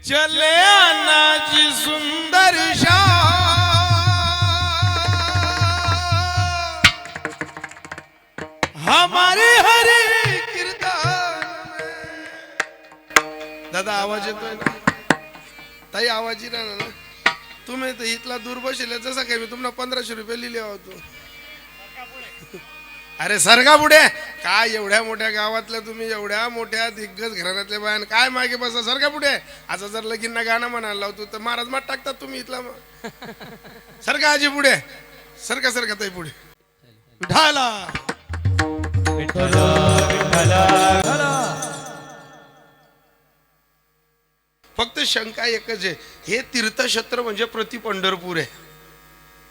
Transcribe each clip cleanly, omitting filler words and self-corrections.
चले आनाजी सुंदर शाह हमारे हरे कीर्तन में। दादा आवाज येतोय ना? ताई आवाज येणार ना? तुम्ही तर इथला दूर बसले जसा काही मी तुम्हाला 1500 रुपये लिहिले होतो. अरे सरगा पुढे काय एवढ्या मोठ्या गावातल्या तुम्ही एवढ्या मोठ्या दिग्गज घराण्यातल्या बायान काय मागे बसा सरगा पुढे. आता जर लगीन गाणं म्हणायला लावतो तर महाराज मात टाकतात तुम्ही इथला मग. सरका आजी पुढे सरका सरका ताई पुढे. ढाला फक्त शंका एकच आहे, हे तीर्थक्षेत्र म्हणजे प्रति पंढरपूर आहे.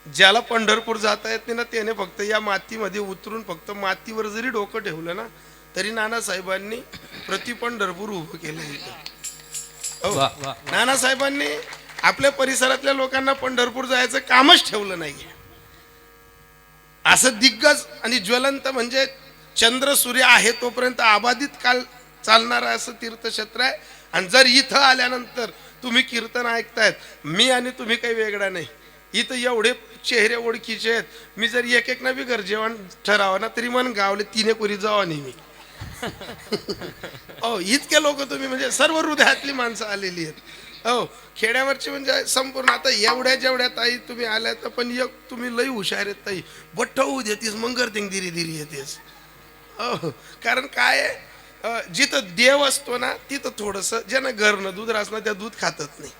ज्याला पंढरपूर जाता येत नाही ना त्याने फक्त या मातीमध्ये उतरून फक्त मातीवर जरी डोकं ठेवलं ना तरी नानासाहेबांनी प्रति पंढरपूर उभं केलं इथं. नानासाहेबांनी आपल्या परिसरातल्या लोकांना पंढरपूर जायचं कामच ठेवलं नाही. असं दिग्गज आणि ज्वलंत म्हणजे चंद्र सूर्य आहे तोपर्यंत आबादित काल चालणारं असं तीर्थक्षेत्र आहे. आणि जर इथं आल्यानंतर तुम्ही कीर्तन ऐकतायत, मी आणि तुम्ही काही वेगळा नाही. इथं एवढे चेहरे ओळखीचे आहेत. मी जर एक एक ना बी घर जेवण ठरावं ना तरी मन गावले तिने कोरी जावा नेहमी. हो इतके लोक तुम्ही म्हणजे सर्व हृदयातली माणसं आलेली आहेत. हो खेड्यावरची म्हणजे संपूर्ण. आता एवढ्या जेवढ्या ताई तुम्ही आल्या तर पण एक तुम्ही लई हुशार आहेत ताई. बट्ट होऊ देतीस मंगर ते धीरे धीरे येतेस. हो कारण काय आहे, जिथं देव असतो ना तिथं थोडंसं ज्यांना घरनं दूध राहत ना त्या दूध खातच नाही,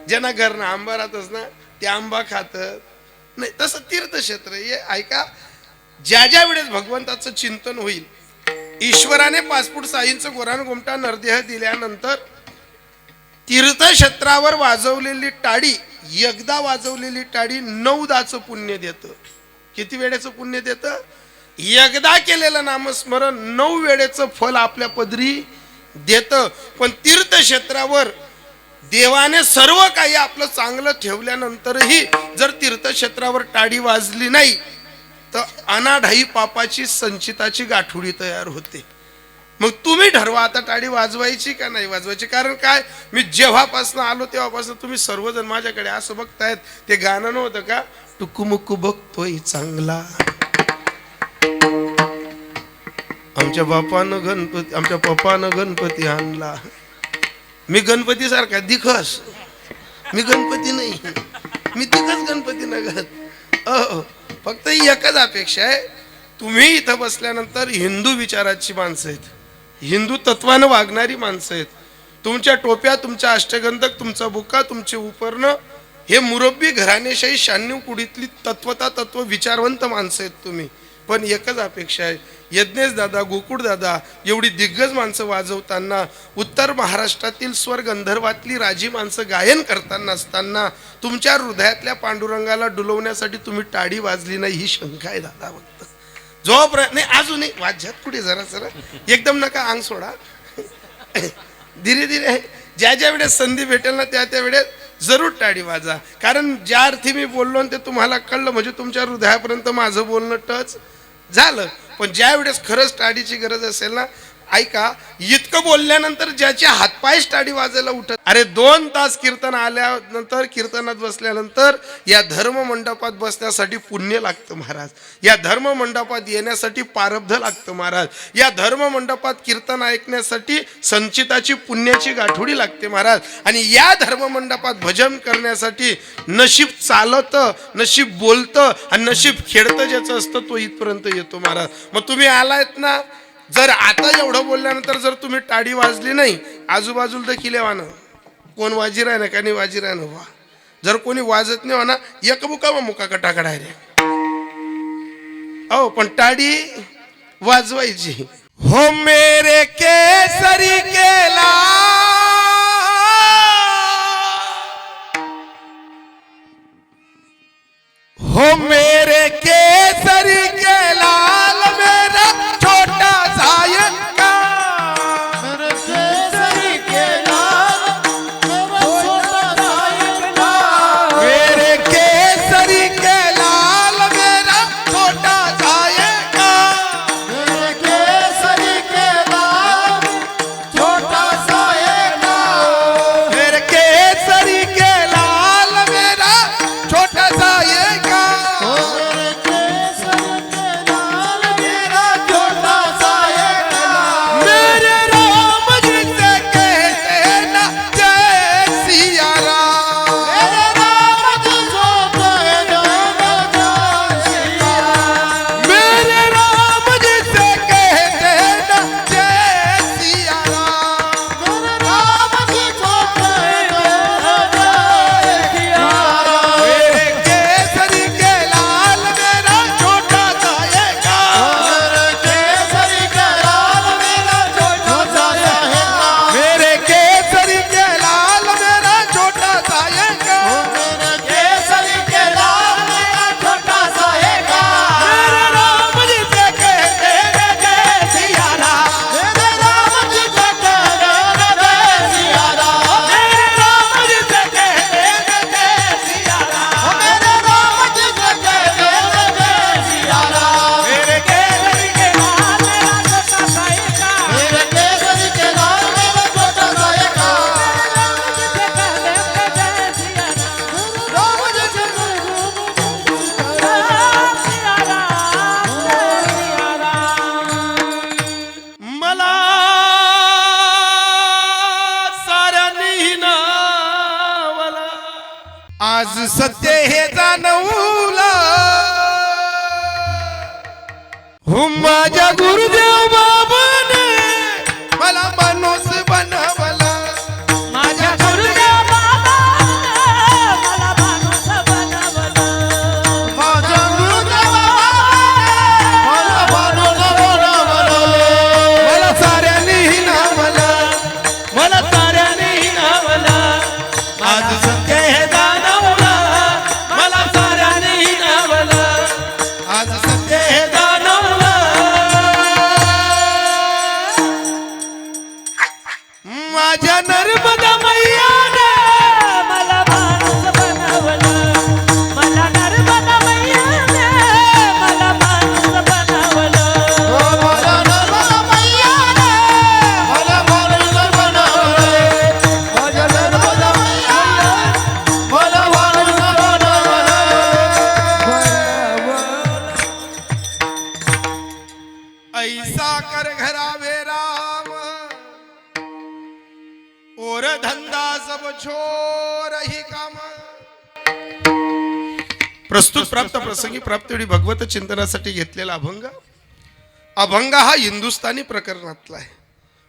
ज्यांना घरनं आंबा राहतच ना ते आंबा खातत नाही. तसं तीर्थक्षेत्र हे ऐका, ज्या ज्या वेळेस भगवंताचं चिंतन होईल, ईश्वराने 5 फूट 6 इंच गोरान गोमटा नरदेह दिल्यानंतर तीर्थक्षेत्रावर वाजवलेली टाळी, एकदा वाजवलेली टाळी 9दाचं पुण्य देतं. किती वेळेचं पुण्य देतं? एकदा केलेलं नामस्मरण 9 वेळेचं फल आपल्या पदरी देतं. पण तीर्थक्षेत्रावर देवाने सर्व काही आपलं चांगलं ठेवल्यानंतरही जर तीर्थक्षेत्रावर टाळी वाजली नाही तर अनाढाई पापाची संचिताची गाठोडी तयार होते. मग तुम्ही ठरवा आता टाळी वाजवायची का नाही वाजवायची. कारण काय, मी जेव्हापासून आलो तेव्हापासून तुम्ही सर्वजण माझ्याकडे असं बघतायत. ते गाणं नव्हतं का, टुकुमुकू बघतोय चांगला आमच्या पप्पानं गणपती आणला. मी गणपती सारखा दिखस, मी गणपती नाही, मी दिखस गणपती नगत. फक्त एकच अपेक्षा आहे, तुम्ही इथं बसल्यानंतर हिंदू विचाराची माणसं आहेत, हिंदू तत्वानं वागणारी माणसं आहेत. तुमच्या टोप्या, तुमच्या अष्टगंधक, तुमचा बुक्का, तुमचे उपर्ण हे मुरब्बी घराणेशाही 96 कुडीतली तत्व विचारवंत माणसं आहेत तुम्ही. पण एकच अपेक्षा आहे, यज्ञेश दादा, गोकुळ दादा एवढी दिग्गज माणसं वाजवताना, उत्तर महाराष्ट्रातील स्वर गंधर्वातली राजी माणसं गायन करताना असताना तुमच्या हृदयातल्या पांडुरंगाला डुलवण्यासाठी तुम्ही टाळी वाजली नाही ही शंका आहे दादा. फक्त जो प्रयत्न नाही अजूनही वाजत कुठे जरा जरा एकदम नका अंग सोडा. धीरे धीरे ज्या ज्या वेळेस संधी भेटेल ना त्या त्या वेळेस जरूर टाळी वाजा. कारण ज्या अर्थी मी बोललो ते तुम्हाला कळलं म्हणजे तुमच्या हृदयापर्यंत माझं बोलणं टच झालं. पण ज्या वेळेस खरंच टाळीची गरज असेल ना, ऐका, इतकं बोलल्यानंतर ज्याचे हातपाय टाळी वाजायला उठत. अरे 2 तास कीर्तन आल्यानंतर, कीर्तनात बसल्यानंतर या धर्म मंडपात बसण्यासाठी पुण्य लागतं महाराज. या धर्म मंडपात येण्यासाठी प्रारब्ध लागतं महाराज. या धर्म मंडपात कीर्तन ऐकण्यासाठी संचिताची पुण्याची गाठोडी लागते महाराज. आणि या धर्म मंडपात भजन करण्यासाठी नशीब चालतं, नशीब बोलतं आणि नशीब खेळतं ज्याचं असतं तो इथपर्यंत येतो महाराज. मग तुम्ही आलायत ना, जर आता एवढं बोलल्यानंतर जर तुम्ही टाळी वाजली नाही, आजूबाजूला देखील येवानं कोण वाजी राह ना का नाही वाजी राह ना वा. जर कोणी वाजत नाही ना एक मुका मुका कटाकडा रे. हो पण टाळी वाजवायची. हो मेरे केसरी केला हो मेरे केसरी केला मेरा छोटा सायका मेरे केसरी केला मेरा छोटा सायका मेरे केसरी केला मेरा छोटा सायका मेरे केसरी केला छोटा सायका आज सत्य हे जाणवलं हो माझ्या गुरुदेव बाबाने मला माणूस बनवला. माझ्या गुरुदेव बाबाने मला माणूस बनवलं. माझ्या गुरुदेव बाबाने मला माणूस बनवलं. मला साऱ्यांनी नावलं, मला साऱ्यांनी नावलं. आज सत्य हे जाणवलं मला साऱ्यांनी नावलं. आज सत्य हे माझ्या नर्मदा मैयाने मला माणूस बनवलं. मला नर्मदा मैयाने मला माणूस बनवलं. मला नर्मदा मैयाने मला माणूस बनवलं. माझ्या नर्मदा मैयाने मला माणूस बनवलं. ऐसा कर घरावे राम और धंदा सब छोर ही काम. प्रस्तुत प्राप्त प्रसंगी प्राप्तवेळी भगवत चिंतनासाठी घेतलेला अभंग. अभंग हा हिंदुस्थानी प्रकरणातला आहे.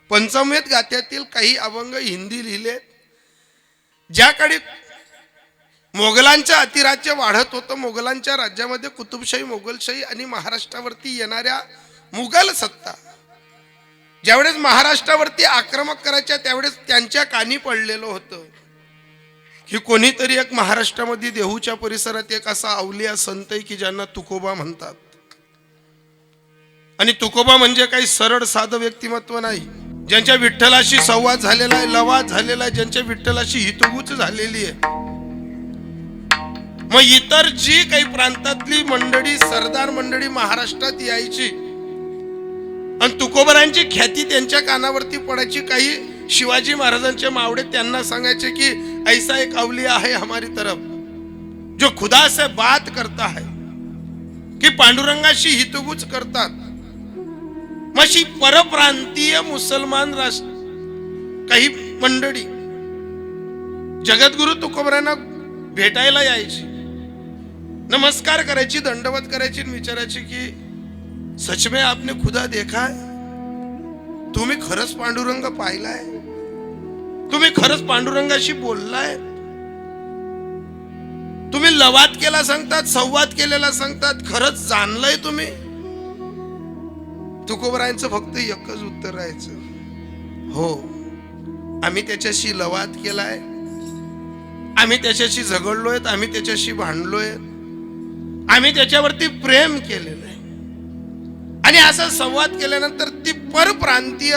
पंचमवेद गात्यातील काही अभंग हिंदी लिहिले. ज्या काळी मोगलांच्या अतिराज्य वाढत होतं, मोगलांच्या राज्यामध्ये कुतुबशाही, मोगलशाही आणि महाराष्ट्रावरती येणाऱ्या मुघल सत्ता ज्यावेळेस महाराष्ट्रावरती आक्रमक करायच्या त्यावेळेस त्यांच्या कानी पडलेलं होतं की कोणीतरी एक महाराष्ट्रामध्ये देहूच्या परिसरात एक असा अवलिया संत आहे की ज्यांना तुकोबा म्हणतात. आणि तुकोबा म्हणजे काही सरळ साधं व्यक्तिमत्व नाही, ज्यांच्या विठ्ठलाशी संवाद झालेला आहे, लवाद झालेला आहे, ज्यांच्या विठ्ठलाशी हितगुज झालेली आहे. मग इतर जी काही प्रांतातली मंडळी, सरदार मंडळी महाराष्ट्रात यायची आणि तुकोबरांची ख्याती त्यांच्या कानावरती पडायची. काही शिवाजी महाराजांचे मावडे त्यांना सांगायचे की ऐसा एक अवलिया है हमारी तरफ जो खुदा से बात करता है, की पांडुरंगाशी हितगुज करतात. मशी परप्रांतीय मुसलमान राष्ट्र काही मंडळी जगद्गुरु तुकोबरांना भेटायला यायची, नमस्कार करायची, दंडवत करायची आणि विचारायची की सच में आपने खुदा देखा है? तुम्ही खरंच पांडुरंग पाहिलाय? तुम्ही खरंच पांडुरंगाशी बोललाय? तुम्ही लवाद केला सांगतात, संवाद केलेला सांगतात, खरंच जाणलंय तुम्ही? तुकोबरायांचं फक्त एकच उत्तर राहायचं, हो आम्ही त्याच्याशी लवाद केलाय, आम्ही त्याच्याशी झगडलोय, आम्ही त्याच्याशी भांडलोय, आम्ही त्याच्यावरती प्रेम केलेलं आहे. आणि असा संवाद केल्यानंतर ती परप्रांतीय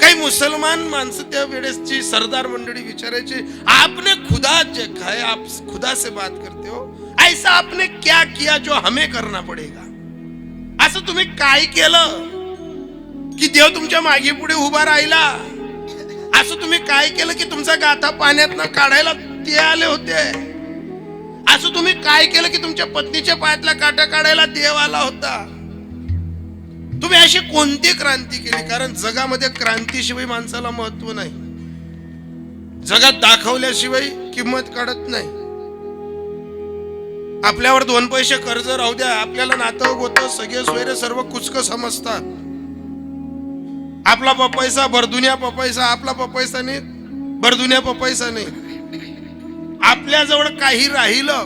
काही मुसलमान माणसं त्या वेळेसची सरदार मंडळी विचारायची, आपने खुदा देखा है, आप खुदा से बात करते हो, ऐसा आपने क्या किया जो हमें करना पडेगा? असं तुम्ही काय केलं की देव तुमच्या मागे पुढे उभा राहिला? असं तुम्ही काय केलं की तुमचा गाथा पाण्यातनं काढायला ते आले होते? असं तुम्ही काय केलं की तुमच्या पत्नीच्या पायातला काटा काढायला देव आला होता? तुम्ही अशी कोणती क्रांती केली? कारण जगामध्ये क्रांतीशिवाय माणसाला महत्व नाही, जगात दाखवल्याशिवाय किंमत काढत नाही. आपल्यावर 2 पैसे कर्ज राहू द्या, आपल्याला नातं गोतं सगळे सोयरे सर्व कुचक समजतात. आपला पपैसा भरदुनिया पपैसा, आपला पपैसा नाही भरदुनिया पपैसा नाही. आपल्या जवळ काही राहिलं,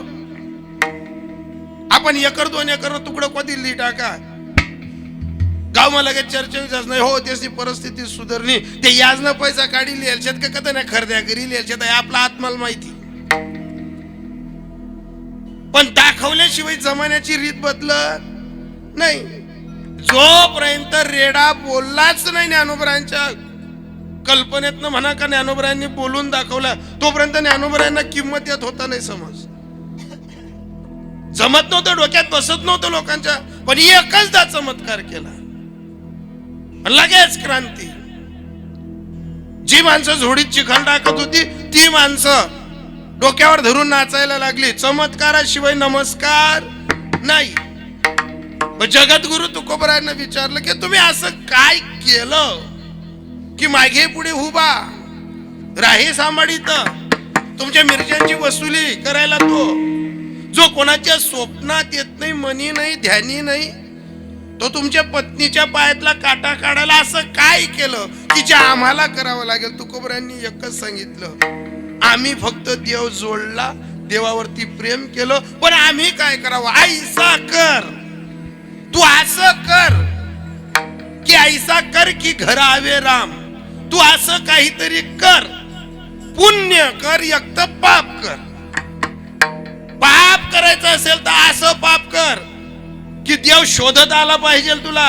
आपण 1-2 एकर तुकडं कधी दिली टाका, गाव मला लगेच चर्चा विचार नाही, हो त्याची परिस्थिती सुधारणी, ते याजनं पैसा काढी लिहाल शेत का कधी नाही खरद्या करी लिहाल शेत, आपला आत्माला माहिती. पण दाखवल्याशिवाय जमान्याची रीत बदलत नाही. जोपर्यंत रेडा बोललाच नाही ज्ञानोबरांच्या कल्पनेतनं म्हणा का ज्ञानोबरांनी बोलून दाखवला, तोपर्यंत ज्ञानोबरांना किंमत येत होता नाही. समज जमत नव्हतं, डोक्यात बसत नव्हतं लोकांच्या, पण एकचदा चमत्कार केला, लगेच क्रांती. जी माणसं झोडीत चिखल टाकत होती ती माणसं डोक्यावर धरून नाचायला लागली. चमत्काराशिवाय नमस्कार नाही. जगद्गुरु तुकोबरायांना विचारलं की तुम्ही असं काय केलं की मागे पुढे उभा राही सांभाळीत तुमच्या मिरच्यांची वसुली करायला तो जो कोणाच्या स्वप्नात येत नाही, मनी नाही, ध्यानी नाही, तो तुमच्या पत्नीच्या पायातला काटा काढायला असं काय केलं की जे आम्हाला करावं लागेल? तुकोबरांनी एकच सांगितलं, आम्ही फक्त देव जोडला, देवावरती प्रेम केलं, पण आम्ही काय करावं? ऐसा कर, तू असं कर की ऐसा कर की घर आवे राम. तू असं काहीतरी कर, पुण्य कर, एक तर पाप कर. पाप करायचं असेल तर असं पाप कर की देव शोधत आला पाहिजे तुला.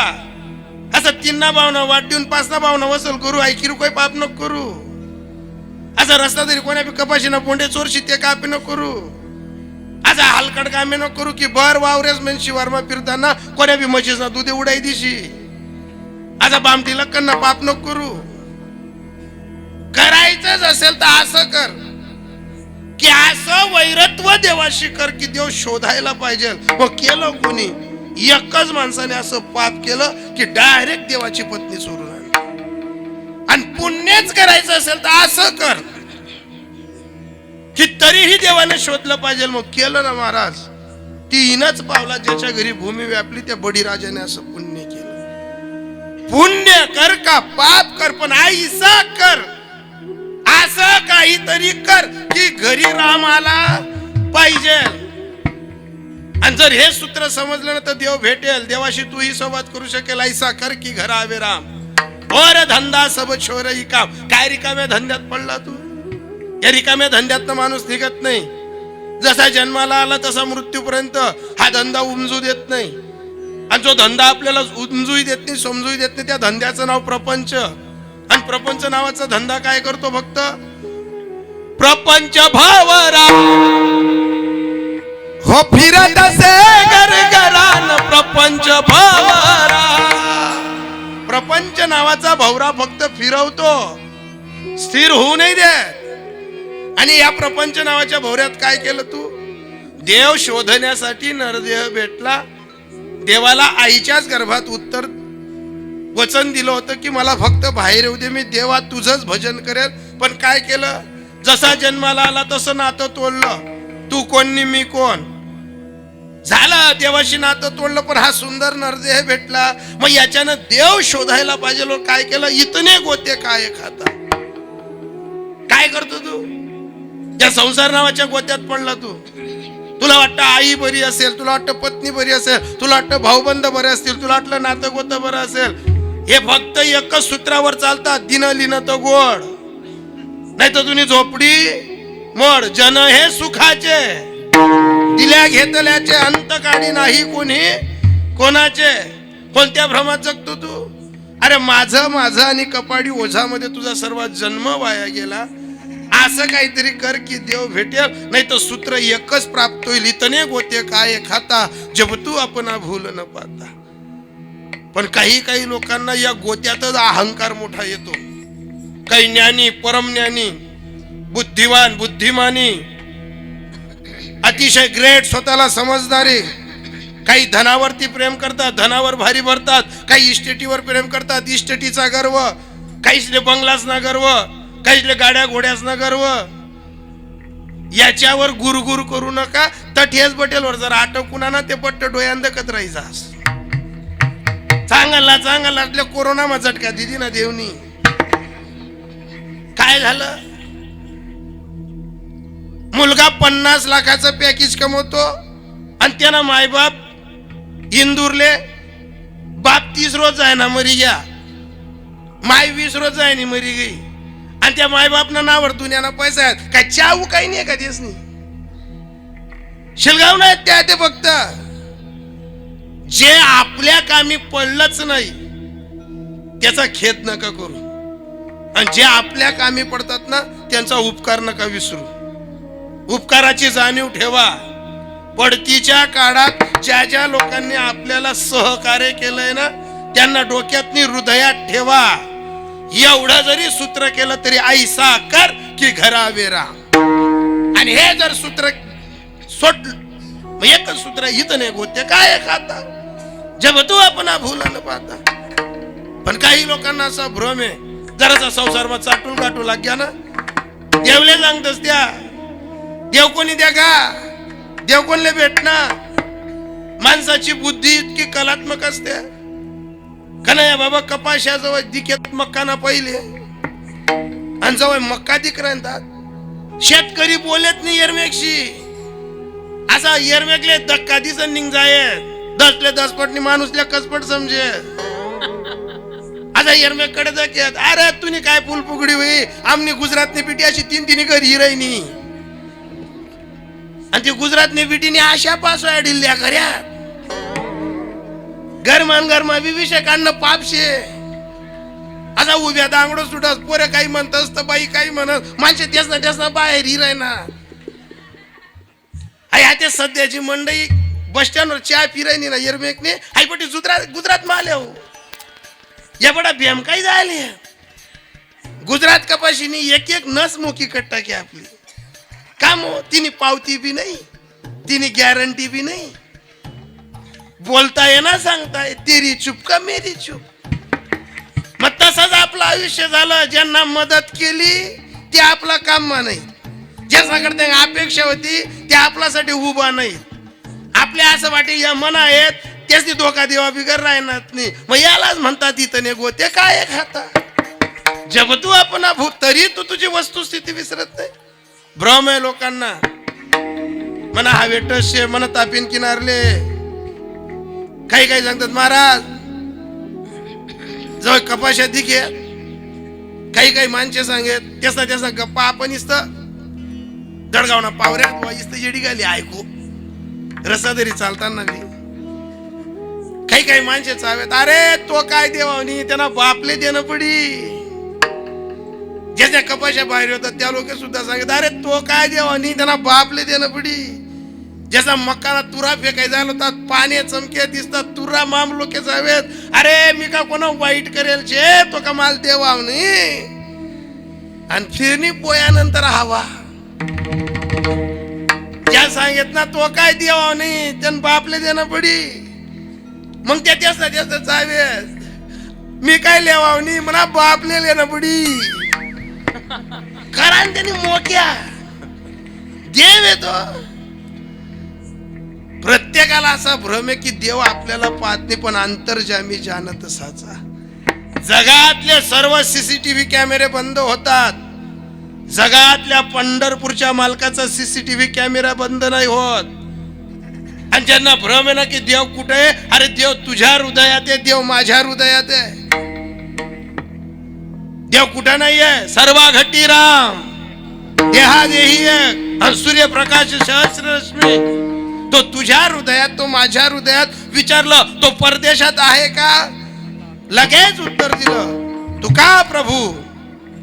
असं 3 भावना वाट देऊन 5 भावना वसूल करू, ऐकी रुपये पाप नको करू. असं रस्ता तरी कोणा कपाशीना पोंडे चोरशी ते कापे नको करू. असं हलकड कामे नको करू की बर वावरेस म्हणजे शिवारमा फिरताना कोण्या बी म्हशीस ना दूध उडाई दिशी. असं बामटीला कन्ना पाप नको करू. करायचंच असेल तर असं कर की असं वैरत्व देवाशी कर की देव शोधायला पाहिजे. मग केलं कोणी? एकच माणसाने असं पाप केलं की डायरेक्ट देवाची पत्नी सोडून आणली. आणि पुण्यच करायचं असेल तर असं कर की तरीही देवाने शोधलं पाहिजे. मग केलं ना महाराज, 3च पावला ज्याच्या घरी भूमी व्यापली त्या बळीराजाने असं पुण्य केलं. पुण्य कर का पाप कर, पण ऐसा कर, असं काहीतरी कर की घरी राम आला पाहिजे. आणि जर हे सूत्र समजलं ना तर देव भेटेल, देवाशी तूही संवाद करू शकेल. ऐसा कर की घर आवे राम, और धंदा सब छोर ही काम. काय रिकाम्या धंद्यात पडला तू? या रिकाम्या धंद्यात माणूस निघत नाही. जसा जन्माला आला तसा मृत्यूपर्यंत हा धंदा उमजू देत नाही. आणि जो धंदा आपल्याला उमजूही देत नाही, समजूही देत नाही, त्या धंद्याचं नाव प्रपंच. आणि प्रपंच नावाचा धंदा काय करतो? फक्त प्रपंच भावरा हो फिरत असे गरगरान प्रपंच भावरा. प्रपंच नावाचा भवरा फक्त फिरवतो, स्थिर होऊ नाही देत. आणि या प्रपंच नावाच्या भवऱ्यात काय केलं तू? देव शोधण्यासाठी नरदेह भेटला. देवाला आईच्याच गर्भात उत्तर वचन दिलं होतं की मला फक्त बाहेर येऊ दे, मी देवा तुझंच भजन करेल. पण काय केलं? जसा जन्माला आला तसं नातं तोडलं. तू कोण नि मी कोण झालं, देवाशी नातं तोडलं. पण हा सुंदर नरदेह भेटला, मग याच्यानं देव शोधायला पाहिजे. काय केलं? इतने गोते काय खाता. काय करतो तू? त्या संसार नावाच्या गोत्यात पडला तू. तुला वाटतं आई बरी असेल, तुला वाटतं पत्नी बरी असेल, तुला वाटतं भाऊबंद बरे असतील, तुला वाटलं नातं गोतं बरं असेल. हे फक्त एकच सूत्रावर चालतात, दिन लिन तो गोड, नाही तर तुम्ही झोपडी मोड. जन हे सुखाचे, दिल्या घेतल्याचे अंत काढी नाही कोणी कोणाचे. कोणत्या भ्रमात जगतो तू? अरे माझं आणि कपाडी ओझामध्ये तुझा सर्व जन्म वाया गेला. असं काहीतरी कर की देव भेटेल, नाही तर सूत्र एकच प्राप्त होईल. इतने गोते काय खाता जब तू आपण भूल न पाहता. पण काही लोकांना या गोत्यातच अहंकार मोठा येतो. काही ज्ञानी, परमज्ञानी, बुद्धिवान, बुद्धिमानी, अतिशय ग्रेट, स्वतःला समजणारे, काही धनावरती प्रेम करतात, धनावर भारी भरतात. काही इस्टेटीवर प्रेम करतात, इस्टेटीचा गर्व. काहीच बंगलाच ना गर्व, काहीच गाड्या घोड्याच ना गर्व. याच्यावर गुरगुर करू नका. तठेच बटेलवर जर आटकुना ना ते पट्ट डोळ्यांद कतरायचा. चांगला कोरोना मा झटका दिली ना देवनी. काय झालं? मुलगा 50 लाखाचं पॅकेज कमवतो आणि त्यानं मायबाप इंदूरले, बाप 30 रोज आहे ना मरी गया, माय 20 रोज आहे ना मरी गई. आणि त्या मायबापना नावर दुनियाना पैसा आहेत. काय चाऊ काही नाही का देसनी? शिलगाव नाही त्या ते फक्त जे आपल्या कामी पडलंच नाही त्याचा खेद नका करू. आणि जे आपल्या कामी पडतात ना त्यांचा उपकार नका विसरू. उपकाराची जाणीव ठेवा. पडतीच्या काळात ज्या लोकांनी आपल्याला सहकार्य केलंय ना त्यांना डोक्यातनी हृदयात ठेवा. एवढं जरी सूत्र केलं तरी ऐसा कर की घरावे राम. आणि हे जर सूत्र सोडलं, मग एकच सूत्र हित नाही गोत्या काय खाता जब तू आपण भूल न पाहता. पण काही लोकांना असा भ्रम आहे, जरासा संसार मग चाटून काटू लाग्या ना देवले सांगतस त्या देव कोणी द्या का? देव कोणले भेटणार? माणसाची बुद्धी इतकी कलात्मक असते कन्हैया बाबा कपाशाजवळ दिखेत मक्काना पहिले आणि जवळ मक्का दिक राहतात. शेतकरी बोलत नाही यरमेकशी, असा यरमेकले धक्का दिसन निघ जाये, दसले दसपटनी माणूसल्या कसपट समजे. आता यरमेक कडे जात, अरे तुम्ही काय फुल फुगडी होई, आमनी गुजरातनी पिटी अशी तीन तिन्ही घर हिरायनी आणि ती गुजरातनी पिटीने अशा पास दिल्या घऱ्यात गरमा विषय काढणं पापशे. असा उभ्या दांगडो सुटस पोरे काही म्हणतस तर बाई काही म्हणत माणसे त्याच ना बाहेर हिराय ना. ह्या सध्याची मंडई बस स्टँडवर चहा फिरायनी ना यरमेकने हायपटी गुजरात माले हो या बडा भ्याम काही झाले. गुजरात कपाशीनी एक एक नस मोकी कट्टा की आपली काम हो. तिने पावती भी नाही, तिने गॅरंटी भी नाही. बोलताय ना सांगताय तेरी चूप का मेरी चूप. मग तसंच आपलं आयुष्य झालं. ज्यांना मदत केली ते आपला काम नाही, ज्याच्याकडे अपेक्षा होती ते आपल्यासाठी उभा नाही. आपल्या असं वाटे या मना आहेत त्याची धोका देवा बिगर राहणार नाही. मग यालाच म्हणतात इथं ने गोते काय खाता. जब तू आपण भूत तरी तू तुझी वस्तुस्थिती विसरत नाही. भ्रम आहे लोकांना. म्हणा हा वेटशे म्हणा तापीन किनारले काही सांगतात महाराज जवळ कपाशा दिखे काही माणसे सांगेत त्याचा गप्पा आपण इस्त दडगावना पावऱ्यात वा इस्त येडी गाली ऐकू रसादरी चालताना बी काही माणसे चावेत. अरे तो काय देवानी त्यांना बापले देणं पडी. ज्याच्या कपाशा बाहेर होतात त्या लोक सुद्धा सांगत अरे तो काय देवानी त्यांना बापले देणं पडी. ज्याचा मक्काला तुरा फेकायचा झाला होता पाणी चमके दिसतात तुरा माम लोक जावेत. अरे मी का कोणा वाईट करेल छे तो का माल देवावनी आणि फिरणी पोयानंतर हवा ज्या सांगत ना तो काय देवावनी त्यान बापले देणं पडी. मग त्याच्या जावेत मी काय लेवावनी म्हणा बापले लेणं पडी. कारण त्यांनी मोक्या देव येतो. प्रत्येकाला असा भ्रम आहे की देव आपल्याला पाहत नाही पण अंतर्जामी जानत साचा. जगातले सर्व सीसीटीव्ही कॅमेरे बंद होतात. जगातल्या पंढरपूरच्या मालकाचा सीसीटीव्ही कॅमेरा बंद नाही होत. आणि ज्यांना भ्रम आहे ना की देव कुठे आहे, अरे देव तुझ्या हृदयात आहे, देव माझ्या हृदयात आहे. देव कुठं नाहीये. सर्वा घटी राम देहा देही आहे. सूर्यप्रकाश सहस्ररश्मी तो तुझ्या हृदयात तो माझ्या हृदयात. विचारलं तो परदेशात आहे का, लगेच उत्तर दिलं तू का प्रभू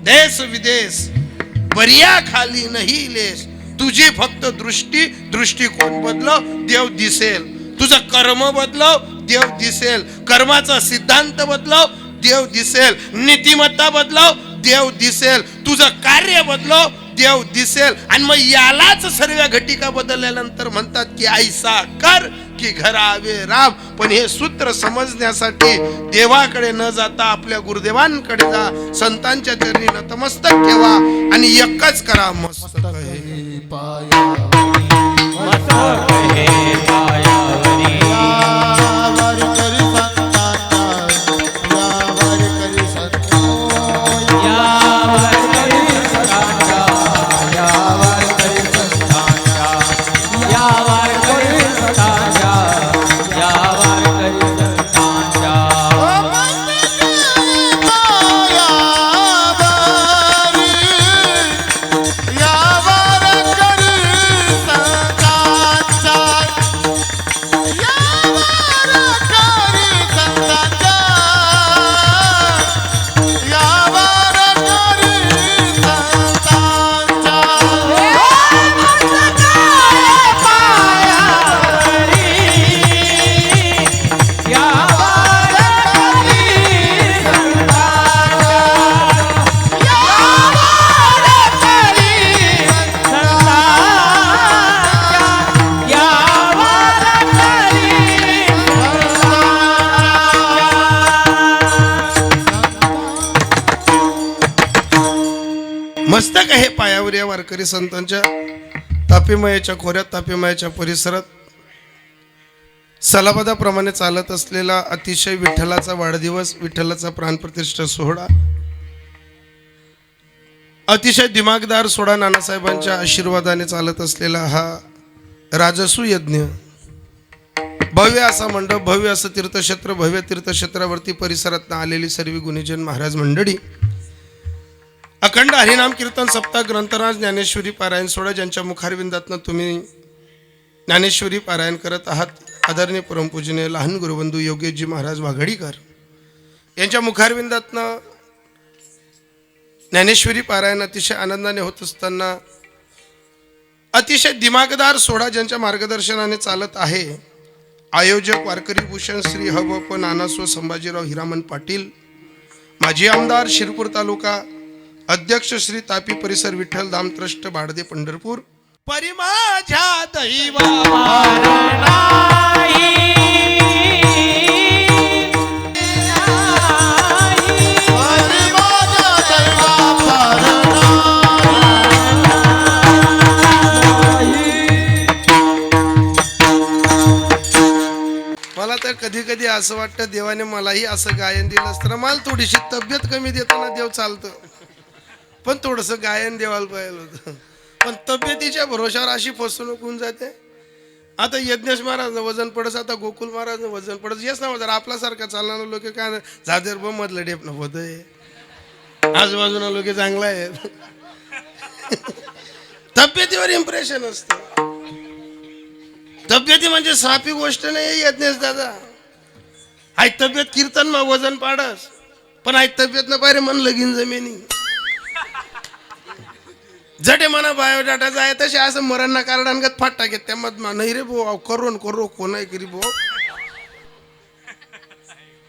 देश विदेश बरिया खाली नाही लेस. तुझी फक्त दृष्टिकोन बदलव देव दिसेल. तुझं कर्म बदलव देव दिसेल. कर्माचा सिद्धांत बदलव देव दिसेल. नीतिमत्ता बदलव देव दिसेल. तुझं कार्य बदलव देव दिसेल. आणि मग यालाच सर्व घटिका बदलल्यानंतर म्हणतात की ऐसा कर की घर आवे राम. पण हे सूत्र समजण्यासाठी देवाकडे न जाता आपल्या गुरुदेवांकडे जा. संतांच्या चरणी नतमस्तक ठेवा आणि एकच करा मस्तक मस्तक आहे पायावर या वारकरी संतांच्या. तापीमायेच्या खोऱ्यात, तापीमायेच्या परिसरात सलापदाप्रमाणे चालत असलेला अतिशय विठ्ठलाचा वाढदिवस, विठ्ठलाचा प्राणप्रतिष्ठा सोहळा, अतिशय दिमागदार सोहळा, नानासाहेबांच्या आशीर्वादाने चालत असलेला हा राजसू यज्ञ, भव्य असा मंडप, भव्य असं तीर्थक्षेत्र, भव्य तीर्थक्षेत्रावरती परिसरात आलेली सर्व गुणीजन महाराज मंडळी, अखंड हरिनाम कीर्तन सप्ताह ग्रंथराज ज्ञानेश्वरी पारायण सोहळा ज्यांच्या मुखारविंदातनं तुम्ही ज्ञानेश्वरी पारायण करत आहात, आदरणीय परमपूजनीय लहान गुरुबंधू योगेशजी महाराज वाघाडीकर यांच्या मुखारविंदातनं ज्ञानेश्वरी पारायण अतिशय आनंदाने होत असताना अतिशय दिमागदार सोहळा ज्यांच्या मार्गदर्शनाने चालत आहे, आयोजक वारकरी भूषण श्री हवप नानासो संभाजीराव हिरामन पाटील, माजी आमदार शिरपूर तालुका, अध्यक्ष श्री तापी परिसर विठ्ठल धाम ट्रस्ट बाडदे पंढरपूर, परिमाझ्या दैवा मला तर कधी कधी असं वाटतं देवाने मलाही असं गायन दिलं असतं, मला थोडीशी तब्येत कमी देताना देव चालतं, पण थोडंसं गायन देवाला पाहिलं होतं, पण तब्येतीच्या भरोशावर अशी फसवणूक होऊन जाते. आता यज्ञेश महाराज वजन पडस, आता गोकुल महाराज वजन पडस, येस ना जर आपल्यासारखा चालणारा लोक काय जादेर ब मधलं डेप न होत आहे, आजूबाजूला लोक चांगला आहेत. तब्येतीवर इम्प्रेशन असतं. तब्येती म्हणजे सापी गोष्ट नाही यज्ञेश दादा. आई तब्येत कीर्तन मग वजन पाडस, पण आई तब्येत न पाहिजे मन लगीन जमिनी जटे मना बायोडाटा जाय तसे असं मरण ना कारणांगत फाटा घेत त्या मत नाही रे भो करो कोण आहे करी भो.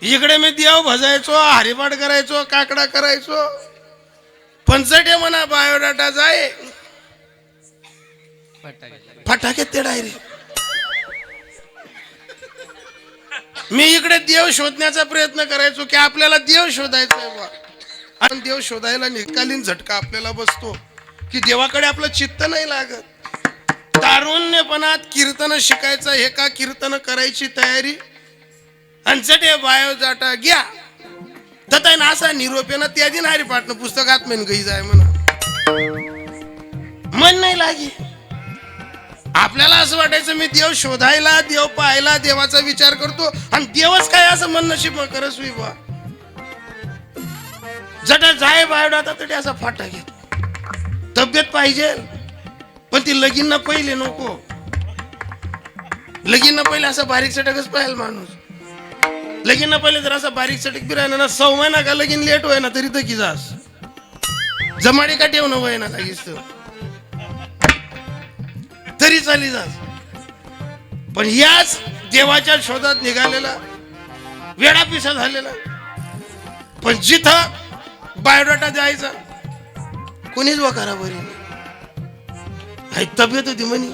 इकडे मी देव भजायचो, हरिपाठ करायचो, काकडा करायचो, पण जटे मना बायोडाटा जाय फाटा घेत ते डायरेक्ट. मी इकडे देव शोधण्याचा प्रयत्न करायचो की आपल्याला देव शोधायचा आहे बा, आणि देव शोधायला निकालीन झटका आपल्याला बसतो की देवाकडे आपलं चित्त नाही लागत. तारुण्यपणात कीर्तन शिकायचं हे का, कीर्तन करायची तयारी आणि जटे बायोडाटा घ्या तथा ना असा निरोप ना त्या दिन हरिपाठनं पुस्तकात मेन गई जाय म्हणा, मन नाही लागे. आपल्याला असं वाटायचं मी देव शोधायला, देव पाहायला, देवाचा विचार करतो आणि देवच काय असं मन नशीब करस विवा. जटा जाय बायोडाटा तरी असा फाटा घेत. तब्येत पाहिजे पण ती लगीन ना पहिले नको. लगीन ना पहिले असा बारीक सटकच पाहिजे माणूस. लगीन ना पहिले जर असा बारीक सटक बी राहिला ना, 6 महिना का लगीन लेट होय ना तरी तर की जास जमाडी का ठेवणं वय ना लागीच तरी चाली जास. पण याच देवाच्या शोधात निघालेला वेळा पिसा झालेला, पण जिथं बायोडाटा द्यायचा कोणीच वकारा बरी नाही. तब्येत होती म्हणी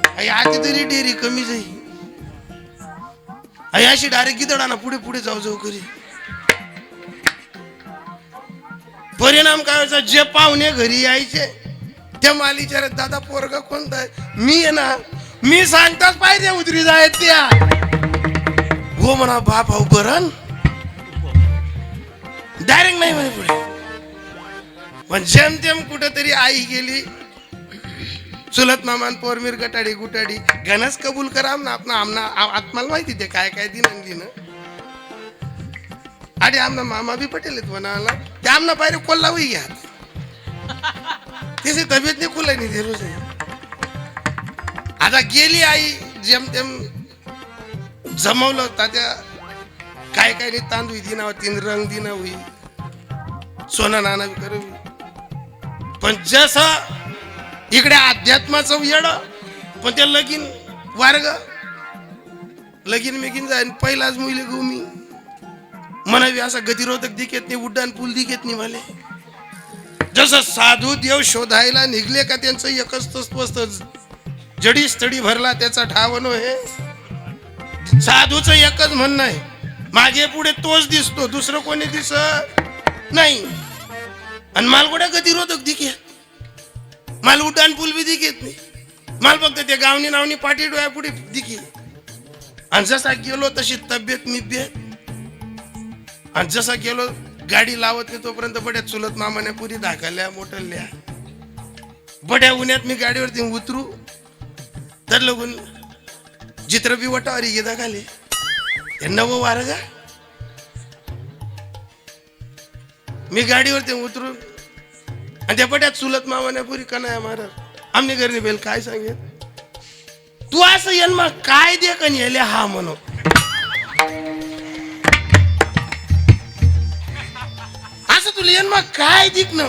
आई आधी तरी डेरी कमी जाई, आई अशी डायरेक्ट गिदडाना पुढे पुढे जाऊ जाऊ करी. परिणाम काय व्हायचा, जे पाहुणे घरी यायचे त्या मालीच्या दादा पोरगा कोणता आहे, मी आहे ना, मी सांगताच पाहिजे उतरी जाय त्या हो म्हणा बाप भाऊ बरण डायरेक्ट नाही म्हणे पुढे. पण जेमतेम कुठेतरी आई गेली, चुलत मामान पोरमीर गटाडी गुटाडी गणस कबूल करा आमना आत्माला माहिती ते काय काय दिन आणि आमना मामा बी पटेल म्हणाला ते आमना पायरे कोल्हावी घ्या त्याची तब्येत नाही खुला नाही रोज. आता गेली आई जेमतेम जमवलं तात्या काय काय नाही, तांदूळ दिना 3 रंग दिना होई, सोना नाना करू. पण जसं इकडे अध्यात्माचं येड, पण ते लगीन वारग लगीन मेगीन जाईन पहिलाच मुली गो मी म्हणावी असा गतिरोधक दिकेत नाही, उड्डाण पूल दिकेत नाही मला. जसं साधू देव शोधायला निघले का त्यांचं एकच तत्व असतं, जडी स्थडी भरला त्याचा ठावनो. हे साधूचं एकच म्हणणं आहे, मागे पुढे तोच दिसतो, दुसरं कोणी दिसत नाही. आणि मालगोड्या गतिरोधक दिके, माल उड्डाण पूल बी दिकेत नाही. मला फक्त ते गावनी नावनी पाठी डोळ्या पुढे दिकी. आणि जसा गेलो तशी तब्येत निब्येत. आणि जसा गेलो गाडी लावत नाही तोपर्यंत बड्या चुलत मामाने पुरी दाखवल्या मोठल्या. बड्या उन्हात मी गाडीवरती उतरू तर लगून जित्र बी वटावरी गेदा खाली नवं वार का. मी गाडीवरती उतरून आणि त्या बड्या चुलत मामाने पुरी कनाया महाराज आमने घरी बेल काय सांगेल तू असं येन मग काय दे कन येले हा म्हणून. असं तुला येन मग काय दिक न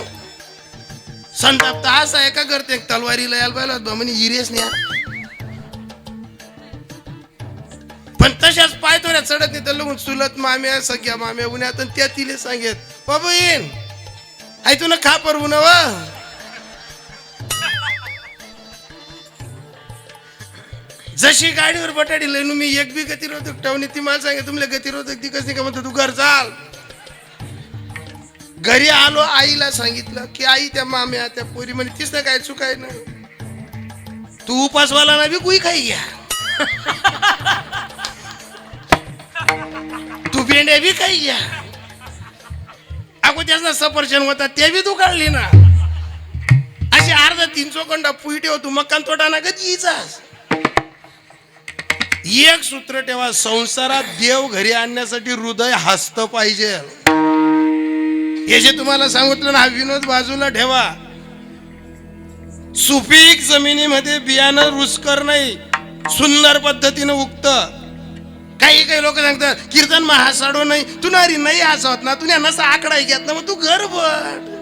संताप असं आहे का करते तलवारीला यायला पाहिलं म्हणे इरेस नाही. पण तशाच पाय तोऱ्या चढत नाही तर लगून चुलत माम्या सगळ्या माम्या उन्हात त्या तिले सांगेत बाबा येईन आई तू ना खा परवू ना व. जशी गाडीवर बटाडी लय मी एक बी गतिरोधक ठेवणी ती मला सांगे तुमले गतिरोधक दिकच नाही का म्हणतो तू घर चाल. घरी आलो आईला सांगितलं की आई त्या माम्या त्या पोरी म्हणे तीच ना काय चुकाय ना तू उपासवाला ना बी कुई खाई घ्या. तू भेंड्या बी खाई घ्या. अगो त्याचा सफरचंद होता ते बी तू काढली ना. अशी अर्धा 300 कंडा पुई ठेव तू मक्कान तोडा ना कधी येईचास. एक सूत्र ठेवा संसारात देव घरी आणण्यासाठी हृदय हस्त पाहिजे. हे जे तुम्हाला सांगितलं ना हा विनोद बाजूला ठेवा. सुपीक जमिनीमध्ये बियाणं रुचकर नाही सुंदर पद्धतीने उगत. काही काही लोक सांगतात कीर्तन मा हसाडो नाही तू नारी नाही हसवत ना तुला नसा आकडा घेत ना मग तू घर बट.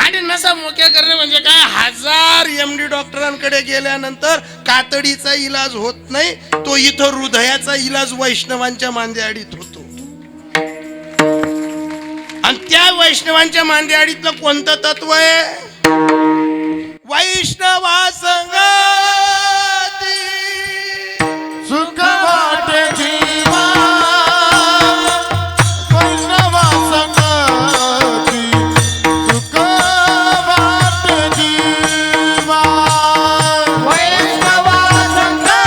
आणि नसा मोक्या करणे म्हणजे काय 1000 MD डॉक्टरांकडे गेल्यानंतर कातडीचा इलाज होत नाही तो इथं हृदयाचा इलाज वैष्णवांच्या मांदेआडीत होतो. आणि त्या वैष्णवांच्या मांदेआडीतलं कोणतं तत्व आहे वैष्णवा संगती सुख वाटे जीवा वैष्णवा संगती सुख वाटे जीवा वैष्णवा संगती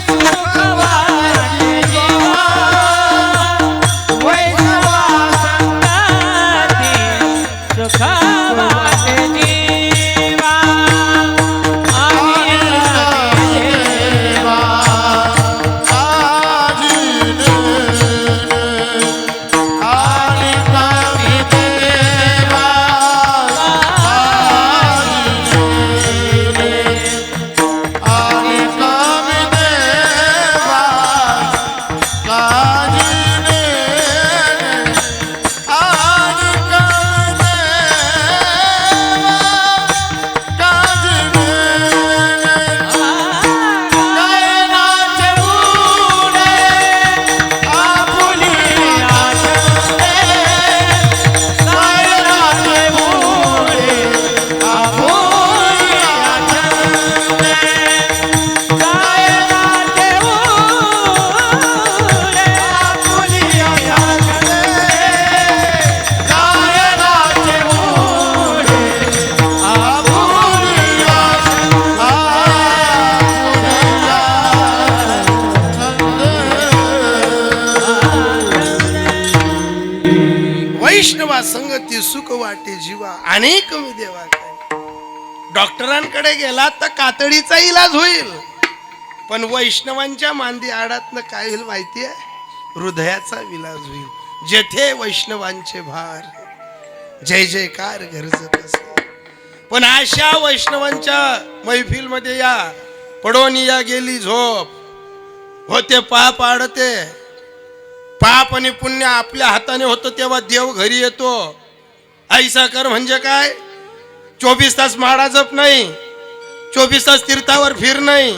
सुख वाटे जीवा. वैष्णवा संगती सुख वाटे जीवा. वैष्णवा संगती सुख वाटे जीवा अनेक मी देवा काय. डॉक्टरांकडे गेला तर कातडीचा इलाज होईल पण वैष्णवांच्या मांदी आडातनं काय होईल माहितीये हृदयाचा विलाज होईल. जेथे वैष्णवांचे भार जय जयकार गरजत असे. पण अशा वैष्णवांच्या मैफिल मध्ये या पडोनी या गेली झोप होते पाप आडते. पाप आणि पुण्य आपल्या हाताने होतं तेव्हा देव घरी येतो. ऐसा कर म्हणजे काय 24 तास माळा जप नाही 24 तास तीर्थावर फिर नाही.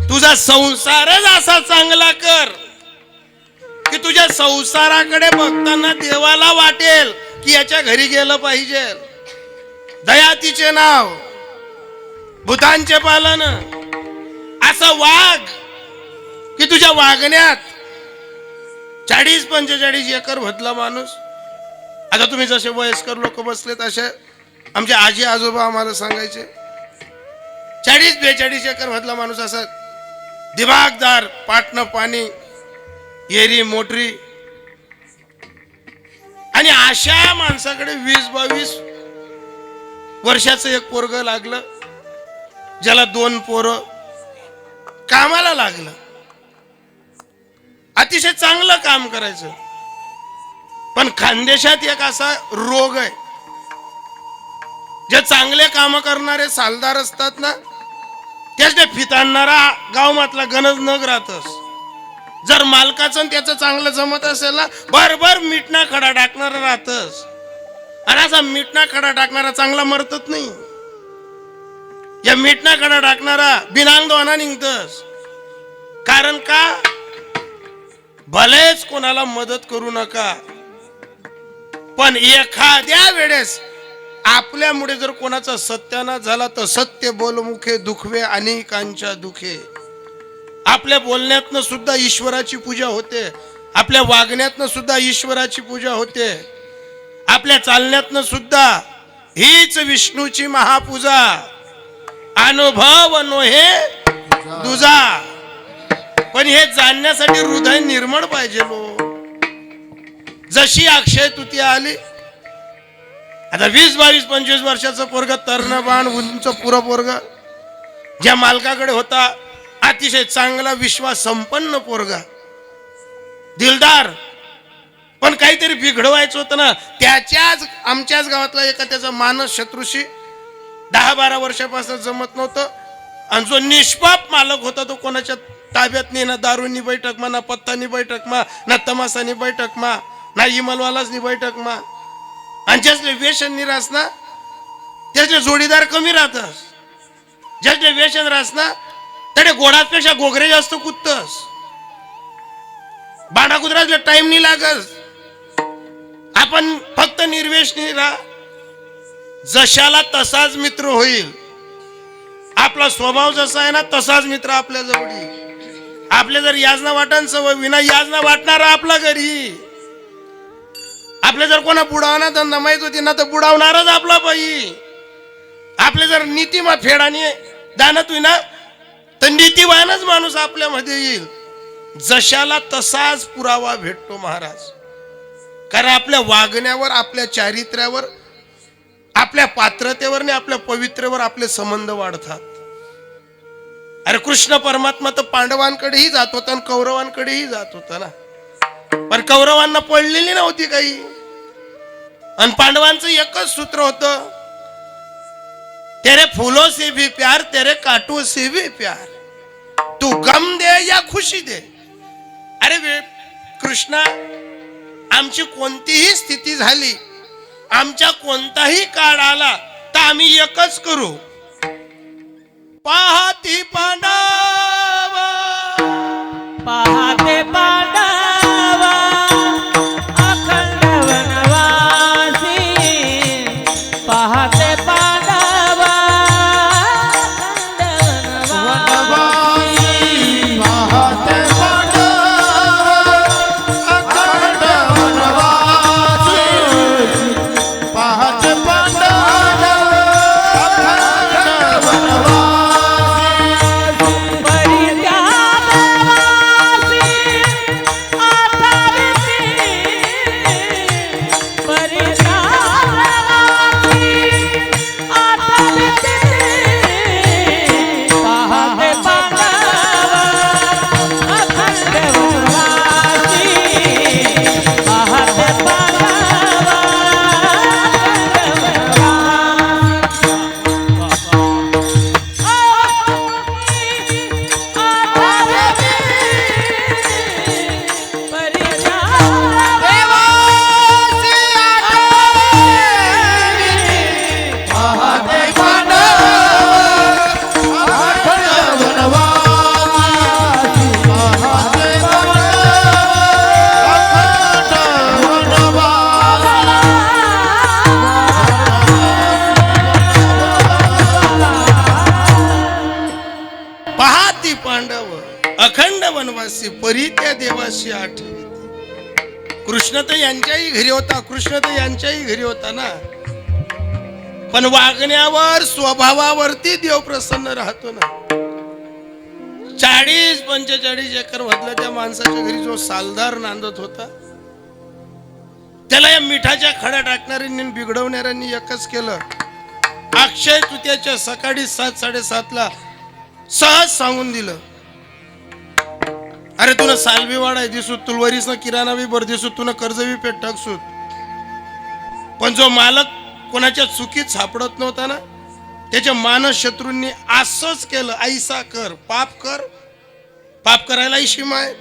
तुझा संसारच असा चांगला कर की तुझ्या संसाराकडे बघताना देवाला वाटेल की याच्या घरी गेलं पाहिजे. दयातीचे नाव भूतांचे पालन असं वाघ की तुझ्या वागण्यात 40-45 एकर भरला माणूस. आता तुम्ही जसे वयस्कर लोक बसलेत असे आमचे आजी आजोबा आम्हाला सांगायचे 40-42 एकर मधला माणूस असा दिमागदार, पाटणं पाणी, एरी मोटरी, आणि अशा माणसाकडे 20-22 वर्षाचं एक पोरग लागलं, ज्याला 2 पोरं, कामाला लागलं, अतिशय चांगलं काम करायचं. पण खानदेशात एक असा रोग आहे, जे चांगले काम करणारे सालदार असतात ना, त्याचे फिताणणारा गावमातला गणज नग राहतस. जर मालकाचं त्याचं चांगलं जमत असेल ना, बरबर मिठना खडा टाकणारा राहतस. आणि असा मिठना खडा टाकणारा चांगला मरतच नाही. या मिठना खडा टाकणारा बिनांग दोना निघतस. कारण का? भलेच कोणाला मदत करू नका, पण एखाद्या वेळेस आपल्यामुळे जर कोणाचा सत्यानाश झाला तर सत्य बोलमुखे दुखवे अनेकांच्या दुखे. आपल्या बोलण्यातनं सुद्धा ईश्वराची पूजा होते, आपल्या वागण्यातनं सुद्धा ईश्वराची पूजा होते, आपल्या चालण्यातनं सुद्धा हीच विष्णूची महापूजा. अनुभव नोहे दुजा. पण हे जाणण्यासाठी हृदय निर्मळ पाहिजे लो. जशी अक्षय तृतीया आली, आता 20-22-25 वर्षाचं पोरग, तरणबाण उंच पुरं पोरग, ज्या मालकाकडे होता अतिशय चांगला विश्वास संपन्न पोरगा, दिलदार, पण काहीतरी बिघडवायचं होतं ना. त्याच्याच आमच्याच गावातला एका त्याचा मानस शत्रूशी 10-12 वर्षापासून जमत नव्हतं. आणि जो निष्पाप मालक होता तो कोणाच्या ताब्यात नाही, ना दारूनी बैठक मा, ना पत्तानी बैठक मा, ना तमासानी बैठक मा, ना इमलवालाच बैठक मा. आणि ज्याचे व्यसन निरास ना, त्याचे जोडीदार कमी राहतस. ज्याचे व्यसन राहस ना, त्याने घोडापेक्षा घोगरे जास्त कुदतस. बांडा कुदराला टाइम नाही लागस. आपण फक्त निर्व्यसनी राहा. जशाला तसाच मित्र होईल. आपला स्वभाव जसा आहे ना, तसाच मित्र आपल्या जवळ. आपल्या जर याजना वाटण सवय, विना याजना वाटणारा आपला घरी. आपले जर कोणा बुडावना धंदा माहित होती ना, तर बुडावणारच आपला बाई. आपले जर नीतिमा फेडाने दानत होई ना, तर नीतिवानच माणूस आपल्यामध्ये येईल. जशाला तसाच पुरावा भेटतो महाराज. कारण आपल्या वागण्यावर, आपल्या चारित्र्यावर, आपल्या पात्रतेवर आणि आपल्या पवित्रेवर आपले संबंध वाढतात. अरे कृष्ण परमात्मा तर पांडवांकडेही जात होता आणि कौरवांकडेही जात होता ना. पण कौरवांना पडलेली नव्हती काही. आणि पांडवांचं एकच सूत्र होतं, तेरे फूलों से भी प्यार, तेरे कांटों से भी प्यार, तू गम दे या खुशी दे. अरे कृष्णा, आमची कोणतीही स्थिती झाली, आमच्या कोणताही काळ आला, तर आम्ही एकच करू. पाहती पांडवा, पाहते पांडवा अखंड वनवासी. पाहते पांडवा अखंड वनवासी. पाहते पांडव अखंड वनवासी. पाहते पांडव अखंड वनवासी. अखंड वनवासी परी त्या देवाशी आठवी. कृष्ण तर यांच्याही घरी होता, कृष्ण तर यांच्याही घरी होता ना. पण वागण्यावर स्वभावावरती देव प्रसन्न राहतो ना. 40-45 एकर मधल्या त्या माणसाच्या घरी जो सालदार नांदत होता, त्याला या मिठाच्या खड्या टाकणाऱ्यांनी बिघडवणाऱ्यांनी एकच केलं, अक्षय तृतीयाच्या सकाळी 7-7:30 सहज सांगून दिलं, अरे तुला सालबी वाढाय दिसू, तुलवरीस ना किराणा बी भर दिसू, तुला कर्ज बी पेट टाकसूत. पण जो मालक कोणाच्या चुकीत सापडत नव्हता ना, त्याच्या मानस शत्रूंनी असंच केलं, ऐसा कर पाप करायला सीमा आहे.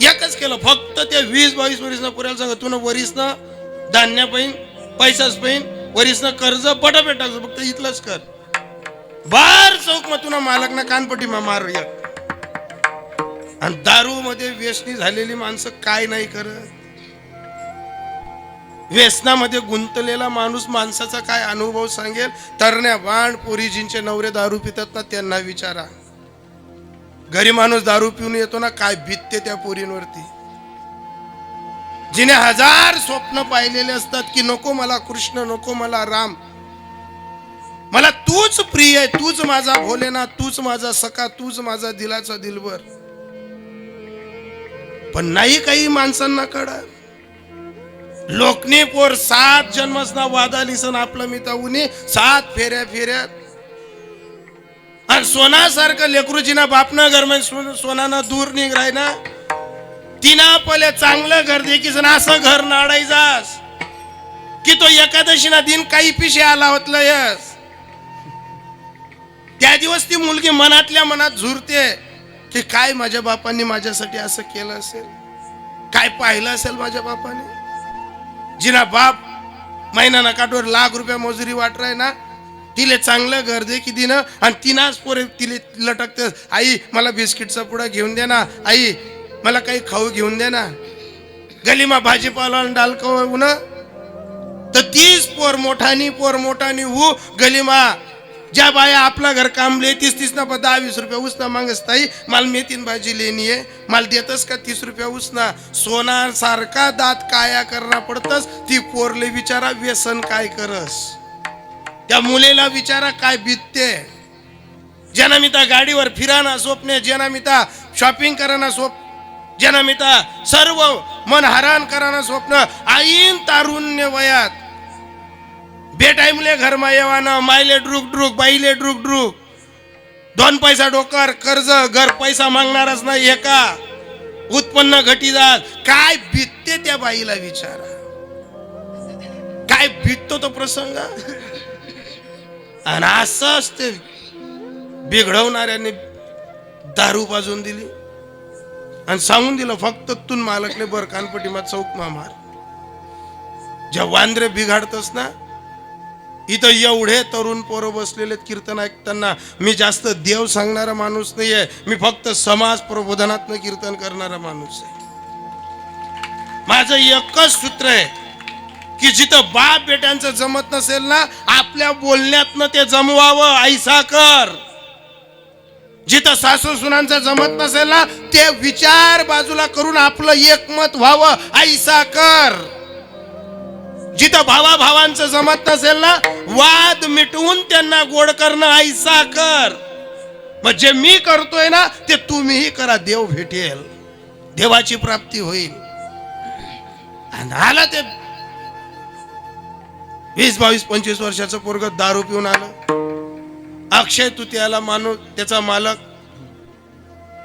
एकच केलं, फक्त त्या 20-22 वरीसनं पुऱ्याला सांग, तुला वरीसनं धान्य पाहिन, पैसाच पाहिन, वरीसनं कर्ज पट पेट टाकतो, फक्त इथलंच कर. बार चौक मग तुला मालक ना कानपट्टी मार या. आणि दारू मध्ये व्यसनी झालेली माणसं काय नाही करत. व्यसनामध्ये गुंतलेला माणूस माणसाचा काय अनुभव सांगेल. तरण्या बाण पोरीजींचे नवरे दारू पितात ना, त्यांना विचारा. घरी माणूस दारू पिऊन येतो ना, काय भीतते त्या पोरींवरती. जिने 1000 स्वप्न पाहिलेले असतात की नको मला कृष्ण, नको मला राम, मला तूच प्रिय आहे, तूच माझा भोलेनाथ, तूच माझा सखा, तूच माझा दिलाचा दिलबर. पण नाही काही माणसांना कळत. लोकनी पोर 7 जन्मसना वादा लिसन आपलं मिता उनी 7 फेऱ्यात. आणि सोनासारखं लेकरूजीना बापना घर मध्ये सोनानं दूर निघराय ना, तिना पहिले चांगलं घर देखील असं घर नाडायचास की तो एकादशीना दिन काही पिशे आला होतलं यस. त्या दिवस ती मुलगी मनातल्या मनात झुरते की काय माझ्या बापांनी माझ्यासाठी असं केलं असेल, काय पाहिलं असेल माझ्या बापाने. जिना बाप महिना काठवर ₹1,00,000 मजुरी वाटराय ना, तिले चांगलं घर दे की दिन, आणि तिनाच पोरे तिले लटकते, आई मला बिस्किटचा पुडा घेऊन दे ना, आई मला काही खाऊ घेऊन दे ना, गलीमा भाजीपाला डाल खाऊ ना. तर 30 पोर मोठानी हो गलीमा ज्या बाया आपला घर कामले 30 ना 10-20 रुपये उसना मागस, ताई मला मेथीन भाजी लेनी आहे, मला देतस का 30 रुपये उसना. सोनार सारखा दात काया करणं पडतस. ती पोरले विचारा व्यसन काय करस, त्या मुलेला विचारा काय बीतते. ज्यांना मिता गाडीवर फिराना स्वप्ने, ज्यांना मिता शॉपिंग कराना स्वप्न, ज्यांना मिता सर्व मन हरान कराना स्वप्न, आईन तारुण्य वयात बेटाईमले घर मा येवाना, मायले ड्रुक बाईले ड्रुक 2 पैसा डोकर कर्ज, घर पैसा मागणारच नाही, एका उत्पन्न घटी जात. काय बीतते त्या बाईला विचारा, काय बीततो तो प्रसंग. आणि असंच ते बिघडवणाऱ्याने दारू पाजून दिली आणि सांगून दिलं, फक्त तून मालकले बर कानपटी मा चौक मा मार. ज्या वांद्रे बिघाडतस ना, इथं एवढे तरुण पोरं बसलेले कीर्तन ऐकताना, मी जास्त देव सांगणारा माणूस नाहीये, मी फक्त समाज प्रबोधनातनं कीर्तन करणारा माणूस आहे. माझं एकच सूत्र आहे की जिथं बाप बेट्यांचं जमत नसेल ना, आपल्या बोलण्यातनं ते जमवावं, ऐसा कर. जिथं सासू सुनांचं जमत नसेल ना, ते विचार बाजूला करून आपलं एकमत व्हावं, ऐसा कर. जिथं भावांचं जमत नसेल ना, वाद मिटवून त्यांना गोड करणं, ऐसा कर. मग जे मी करतोय ना, ते तुम्हीही करा, देव भेटेल, देवाची प्राप्ती होईल. आणि आला ते 20-22-25 वर्षाचं पोरग दारू पिऊन आलं. अक्षय तृतीयाला माणूस त्याचा मालक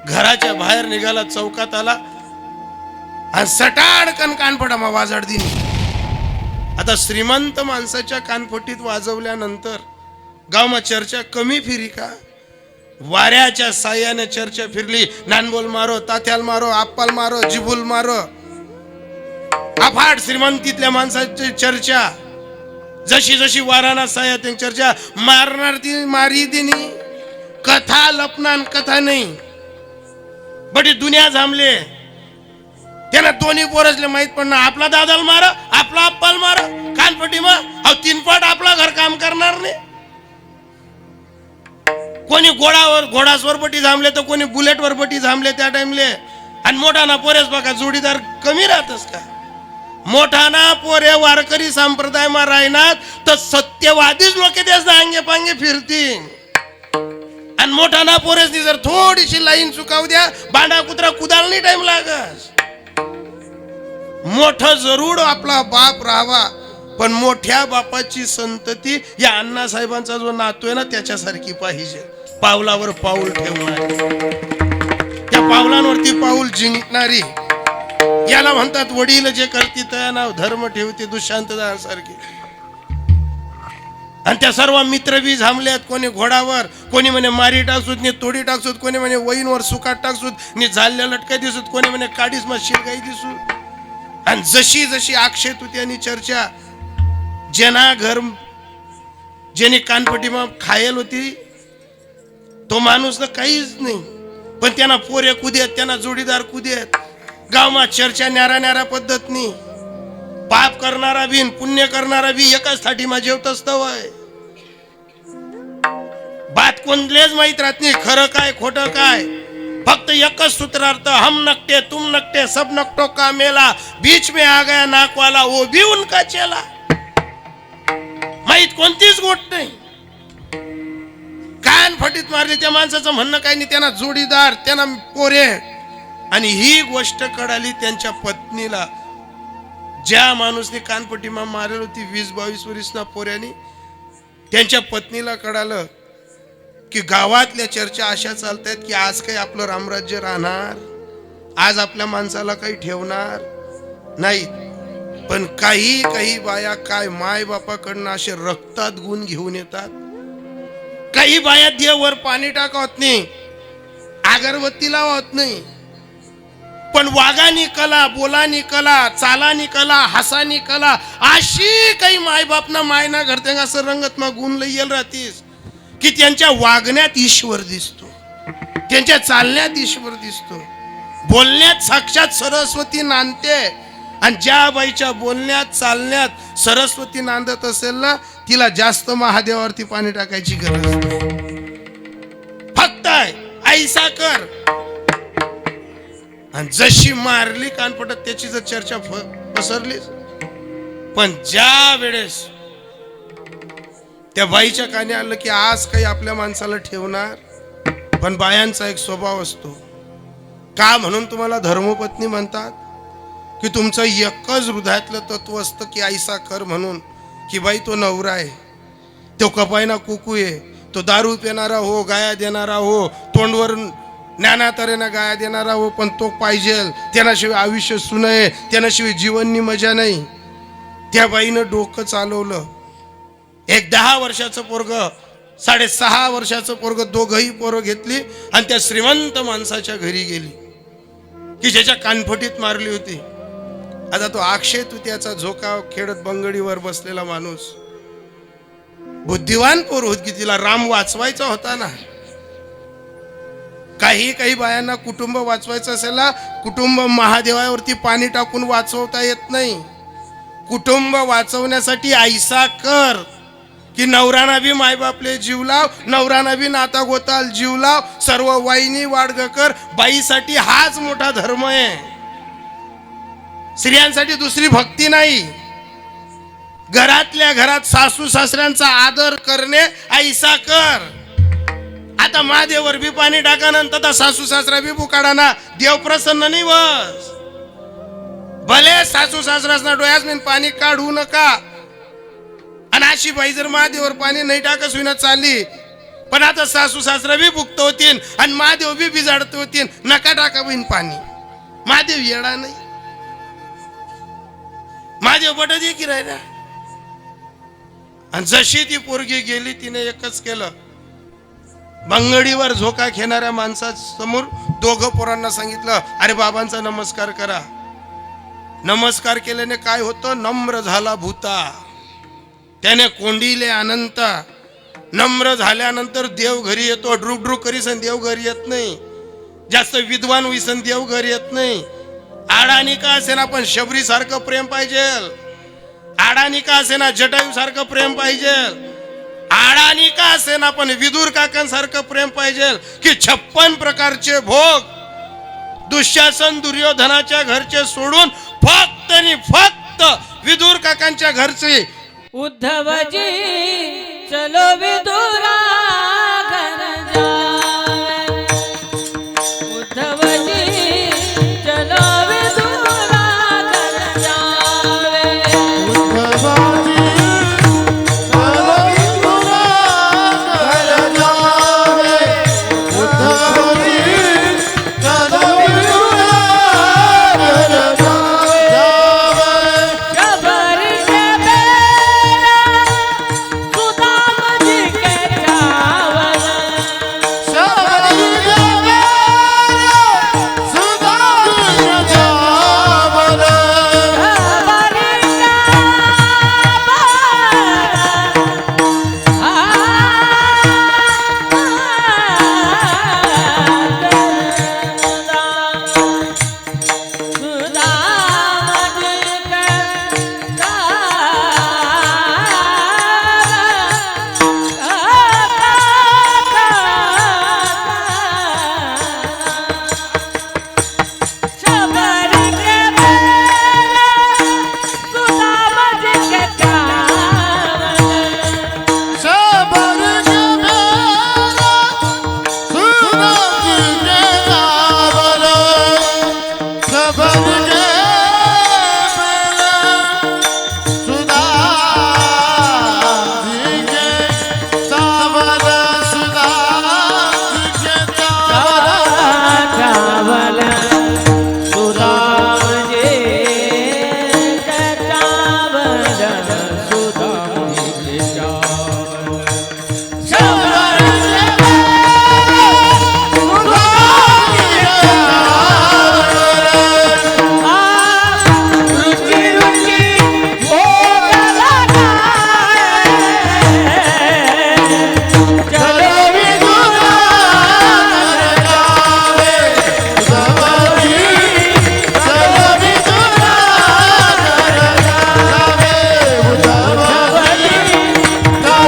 घराच्या बाहेर निघाला, चौकात आला आणि सटाडकन कानफटामा वाजाड दिली. आता श्रीमंत माणसाच्या कानफटीत वाजवल्यानंतर गावमा चर्चा कमी फिरी का? वाऱ्याच्या साह्याने चर्चा फिरली. नानबोल मारो, तात्याल मारो, आप्पाल मारो, जिबुल मारो. अफाट श्रीमंतीतल्या माणसाची चर्चा, जशी वाराना साया त्यांची चर्चा. मारणार ती मारी दिनी, कथा लपनान कथा नाही. बटी दुनिया झामले, त्यांना दोन्ही पोरसले माहित पडणार, आपला दादाला मार, आपला आप्पाला मार, कानपट्टी मग 3 पट आपला घर काम करणार नाही. कोणी घोडासवर पटी झामले तर कोणी बुलेटवर पटी झामले त्या टाइमले. आणि मोठा ना पोरेस बघा जोडीदार कमी राहतस का? मोठाना पोरे वारकरी संप्रदायमा राहणार तर सत्यवादीच लोक त्याच अंगे पांगे फिरतील. आणि मोठाना पोरेसनी जर थोडीशी लाईन चुकावू द्या, बांडा कुत्रा कुदाल नाही टाइम लागस. मोठं जरूर आपला बाप राहावा, पण मोठ्या बापाची संतती या अण्णासाहेबांचा जो नातू आहे ना त्याच्यासारखी पाहिजे. पावलावर पाऊल ठेवणारी, त्या पावलांवरती पाऊल जिंकणारी. याला म्हणतात वडील जे करते त्या नाव धर्म ठेवते, दुष्यंतदासारखी. आणि त्या सर्व मित्र बी झांबल्यात. कोणी घोडावर, कोणी म्हणे मारी टाकसूत नि तोडी टाकसूत, कोणी म्हणे वहींवर सुकाट टाकसूत नि झाल्या लटका दिसूत, कोणी म्हणे काडीस मग शिरगाई दिसू. आणि जशी जशी अक्षय तृतीयानी चर्चा, ज्यांना घर ज्याने कानपट्टीमा खायल होती तो माणूस ना काहीच नाही, पण त्यांना पोरे कुदेत, त्यांना जोडीदार कुदेत. गावमा चर्चा न्यारा न्यारा पद्धतनी. पाप करणारा बी पुण्य करणारा बी एकाच थाटीमा जेवतच तवय. बात कोणलेच माहित राहत नाही, खरं काय खोटं काय. फक्त एकच सूत्रार्थ, हम नकटे तुम नकटे सब नकटो का मेला, बीच में आ गया नाकवाला वो भी उनका चेला. माहित कोणतीच गोष्ट नाही. कान फटीत मारली त्या माणसाचं म्हणणं काही नाही, त्यांना जोडीदार, त्यांना पोरे. आणि ही गोष्ट कळाली त्यांच्या पत्नीला. ज्या माणूसने कानपट्टीमा मारली होती 20-22 वर्षना पोऱ्यानी, त्यांच्या पत्नीला कळालं की गावातल्या चर्चा अशा चालतात की आज काही आपलं रामराज्य राहणार, आज आपल्या माणसाला काही ठेवणार नाही. पण काही काही बाया काय माय बापाकडनं असे रक्तात गुण घेऊन येतात. काही बाया देवावर पाणी टाकवत नाही, अगरबत्ती लावत नाही, पण वागानी कला, बोलानी कला, चालानी कला, हसानी कला, अशी काही माय बापना मायना घडते असं रंगत मग गुण लई येल राहतीस की त्यांच्या वागण्यात ईश्वर दिसतो, त्यांच्या चालण्यात ईश्वर दिसतो, बोलण्यात साक्षात सरस्वती नांदते. आणि ज्या बाईच्या बोलण्यात चालण्यात सरस्वती नांदत असेल ना, तिला जास्त महादेवावरती पाणी टाकायची गरज नाही. फक्त ऐसा कर. आणि जशी मारली कानपटत त्याची जर चर्चा पसरली. पण ज्या वेळेस त्या बाईच्या कानी आलं की आज काही आपल्या माणसाला ठेवणार, पण बायांचा एक स्वभाव असतो का म्हणून तुम्हाला धर्मपत्नी म्हणतात की तुमचं एकच हृदयातलं तत्व असतं की ऐसा कर म्हणून, की बाई तो नवरा आहे, तो कपायना कुकू आहे, तो दारू पिणारा हो, गाया देणारा हो, तोंडवर ज्ञाना तऱ्हेना गाया देणारा हो, पण तो पाहिजे. त्याच्याशिवाय आयुष्य सुनय, त्याच्याशिवाय जीवननी मजा नाही. त्या बाईनं डोकं चालवलं. एक 10 वर्षाचं पोरग, 6.5 वर्षाचं पोरग, दोघही पोरं घेतली आणि त्या श्रीमंत माणसाच्या घरी गेली की ज्याच्या कानफटीत मारली होती. आता तो अक्षय तृतीयाचा झोका खेळत बंगडीवर बसलेला माणूस, बुद्धिवान पोर होत की तिला राम वाचवायचा होता ना. काही बायांना कुटुंब वाचवायचं असेल ना, कुटुंब महादेवावरती पाणी टाकून वाचवता येत नाही. कुटुंब वाचवण्यासाठी ऐसा कर की नवराना बी मायबापले जीव लाव, नवराना बी नाता गोताल जीव लाव, सर्व वाईनी वाडग कर. बाईसाठी हाच मोठा धर्म आहे, स्त्रियांसाठी दुसरी भक्ती नाही. घरातल्या घरात सासू सासऱ्यांचा आदर करणे ऐसा कर. आता महादेवर बी पाणी टाकानंतर सासू सासरा बी बुकाडा ना, देव प्रसन्न नाही बस. भले सासू सासरासना डोळ्यास मी पाणी काढू नका. आणि अशी बाई जर महादेवर पाणी नाही टाकस होईना चालली, पण आता सासू सासरा बी भुक्त होतील आणि महादेव बी बिजाडत होतील, नका टाका बहीण पाणी. महादेव येडा नाही, महादेव बटत ये की राहिला. आणि जशी ती पोरगी गेली तिने एकच केलं, बंगडीवर झोका घेणाऱ्या माणसासमोर दोघं पोरांना सांगितलं, अरे बाबांचा नमस्कार करा. नमस्कार केल्याने काय होतं, नम्र झाला भूता, त्याने कोंडीले अनंत. नम्र झाल्यानंतर देव घरी येतो. ड्रुक ड्रुक करीसन देव घरी येत नाही, जास्त विद्वान होईसन देव घरी येत नाही. आडानी का असेना पण शबरी सारखं प्रेम पाहिजे, आडानी का असेना जटायू सारखं प्रेम पाहिजे, आडानी का असेना पण विदुर काकांसारखं प्रेम पाहिजे की 56 प्रकारचे भोग दुःशासन दुर्योधनाच्या घरचे सोडून फक्त आणि फक्त भक्त विदुर काकांच्या घरचे उद्धवजी चलो विदुरा घर जावे उद्धवजी चलो विदुरा घर जावे उद्धवाजी चलो विदुरा घर जावे उद्धवाजी चलो विदुरा घर जावे शबर के बेरा सुदाम जी के चावल शबरी देवेरा सुदाम जावल शबर शबर देवेरा सुदाम के जावल शबर देवेरा सुदाम के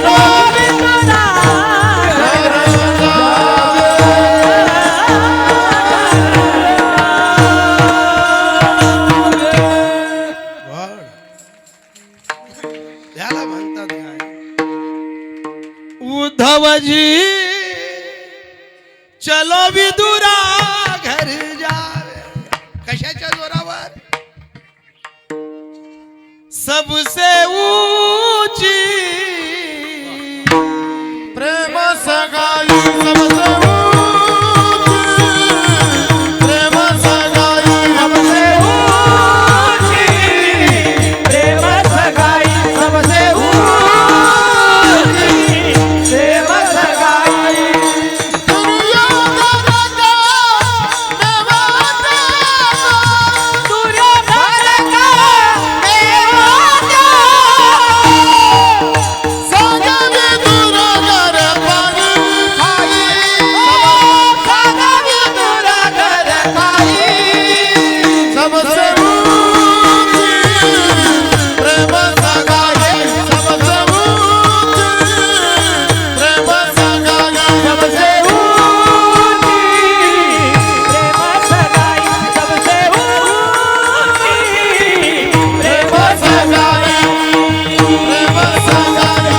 जावल सुदाम के जावल याला म्हणतात काय उद्धवजी चलो विदुरा घर जावे कशाच्या जोरावर सबसे ऊंची प्रेम सगाई सबसे ऊंची प्रेम सगाई सबसे ऊंची प्रेम सगाई सबसे ऊंची प्रेम सगाई दुनिया दादा देवाता दुर्योधन का सगा विदुर घर पाई सगा विदुर घर खाई सबसे ऊंची प्रेम सगाई सबसे ऊंची प्रेम सगाई सबसे ऊंची प्रेम सगाई सबसे ऊंची प्रेम सगाई प्रेम सगाई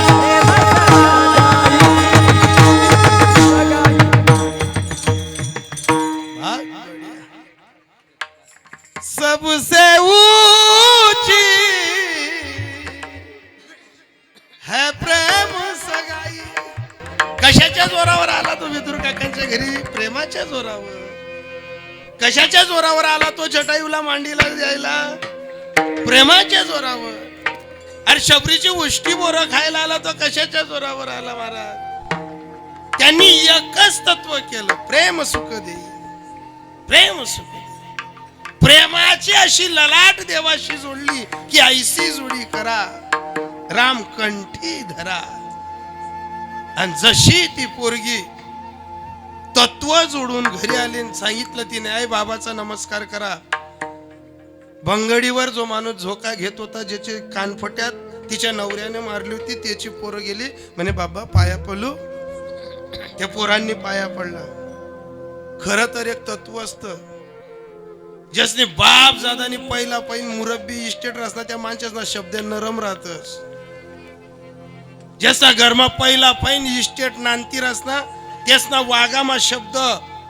सबसे ऊंची है प्रेम सगाई कशाच्या जोरावर आला तो विदुर काकांच्या घरी प्रेमाच्या जोरावर कशाच्या जोरावर आला तो जटायूला मांडीला द्यायला प्रेमाच्या जोरावर अरे शबरीची उष्टी बोरं खायला आला तो कशाच्या जोरावर आला महाराज त्यांनी एकच तत्व केलं प्रेम सुख देई प्रेम सुख देई प्रेमाची अशी ललाट देवाशी जोडली की ऐसी जोडी करा राम कंठी धरा आणि जशी ती पोरगी तत्व जोडून घरी आली आणि सांगितलं तिने आई बाबाचा नमस्कार करा भंगडीवर जो माणूस झोका घेत होता ज्याचे कानफट्यात तिच्या नवऱ्याने मारली होती त्याची पोरं गेली म्हणे बाबा पाया पडलो त्या पोरांनी पाया पडला खरं तर एक तत्व असतं ज्यासने बाप जादानी पहिला पहिन मुरब्बी इस्टेट रसना त्या माणसाचा शब्द नरम राहतस. ज्याचा घरमा पहिला पहिन इस्टेट नांती रसना त्यासना वागामा शब्द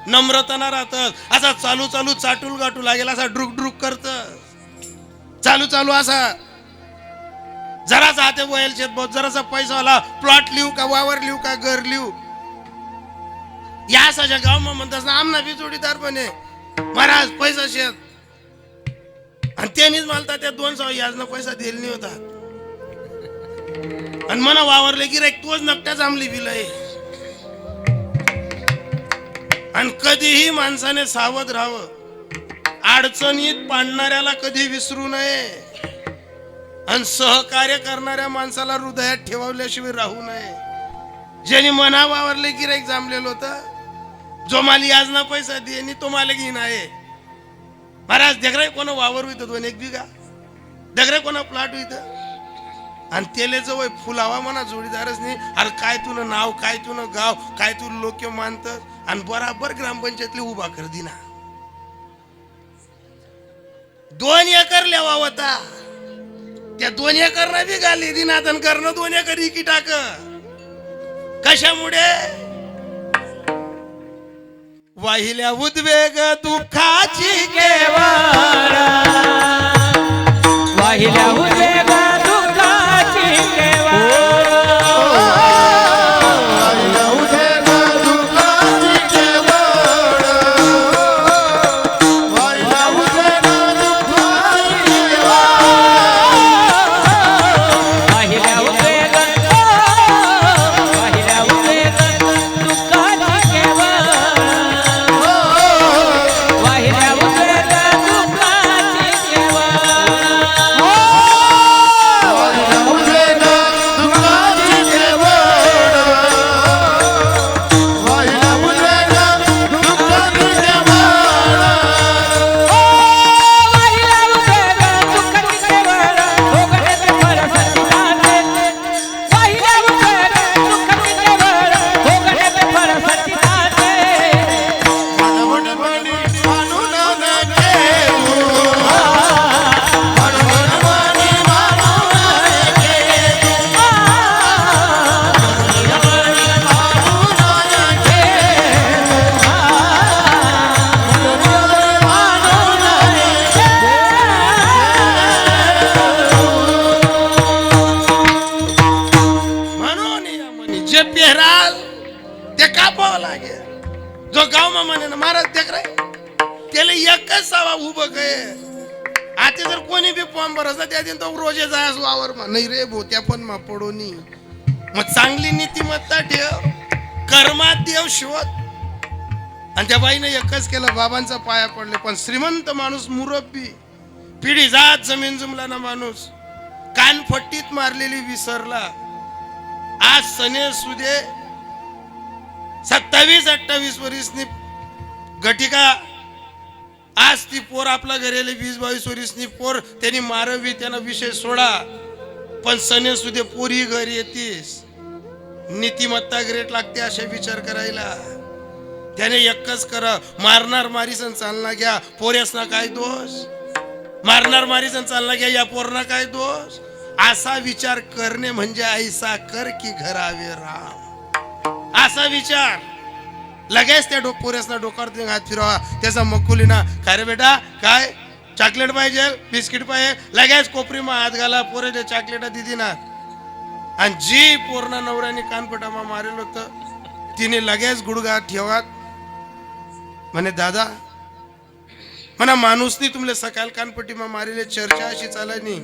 नम्रताना राहतस. असा चालू चालू चाटूल गाठू लागेल असा ड्रुक ड्रुक करत चालू चालू असा जरासा हाते वयल शेत बहुत जरासा पैसा आला प्लॉट लिहू का वावर लिहू का घर लिहू या असाच्या गावमा म्हणतात ना आमना बी जोडीदार बने महाराज पैसा शेत आणि त्यांनीच मला त्या 200 याजना पैसा दिला नाही होता आणि मना वावरले की रे तोच नकट्या जांभली बिलय. आणि कधीही माणसाने सावध राहावं. अडचणीत पाडणाऱ्याला कधी विसरू नये आणि सहकार्य करणाऱ्या माणसाला हृदयात ठेवल्याशिवाय राहू नये. ज्याने मना वावरले गिराईक जांभलेलं होतं जो मला याजना पैसा दे तो मला घेईन आहे. महाराज दगराय कोणा वावर होईत 2-1 बिघा दगराय कोणा प्लॉट होईत आणि तेले जवळ फुलावा म्हणा जोडीदारच नाही. अरे काय तुनं नाव काय तुनं गाव काय तू लोक मानत आणि बराबर ग्रामपंचायतले उभा कर दिना. 2 एकर लेवा होता त्या 2 एकर ना बी गाली दिनातन करणं 2 एकर इकी टाक. कशामुळे वाहिल्या उद्वेग दुःखाची केवळ वाहिल्या उद्वेग दुःखाची केवळ जो गाव मा म्हणे ना महाराज देख रे त्याला एकच सावा उभं काय आता जर कोणी बी फॉर्म भरस ना त्या दिन तो रोजे जायस वावर मा नाही रे भोत्या पण मा पडोनी. मग चांगली नीतिमत्ता ठेव कर्मात देव शोध. आणि त्या बाईने एकच केलं बाबांचा पाया पडले. पण श्रीमंत माणूस मुरब्बी पिढी जात जमीन जुमला ना माणूस कानफट्टीत मारलेली विसरला. आज सने सुदे 27-28 वर्षनी गटिका आज ती पोर आपला घरेले 20-22 वर्षनी पोर त्यांनी मारवी त्यांना विषय सोडा. पण सने सुदे पोरी घरी येतीस नीतिमत्ता ग्रेट लागते असे विचार करायला. त्याने एकच करा मारणार मारीसन चालना घ्या पोऱ्यासना काय दोष मारणार मारीसन चालना घ्या या पोरना काय दोष असा विचार करणे म्हणजे ऐसा कर की घरावे राम. असा विचार लगेच त्या पोऱ्यासना डोक्यावर हात फिरवा. त्याचा मकुलीना काय रे बेटा काय चॉकलेट पाहिजे बिस्किट पाहिजे लगेच कोपरीमा हात घाला पोरे चॉकलेटा दिदी ना. आणि जी पोरणा नवऱ्याने कानपटामा मारेल होतं तिने लगेच गुडघा ठेवात म्हणे दादा म्हणा माणूसनी तुमले सकाळ कानपट्टीमा मारेले चर्चा अशी चालनी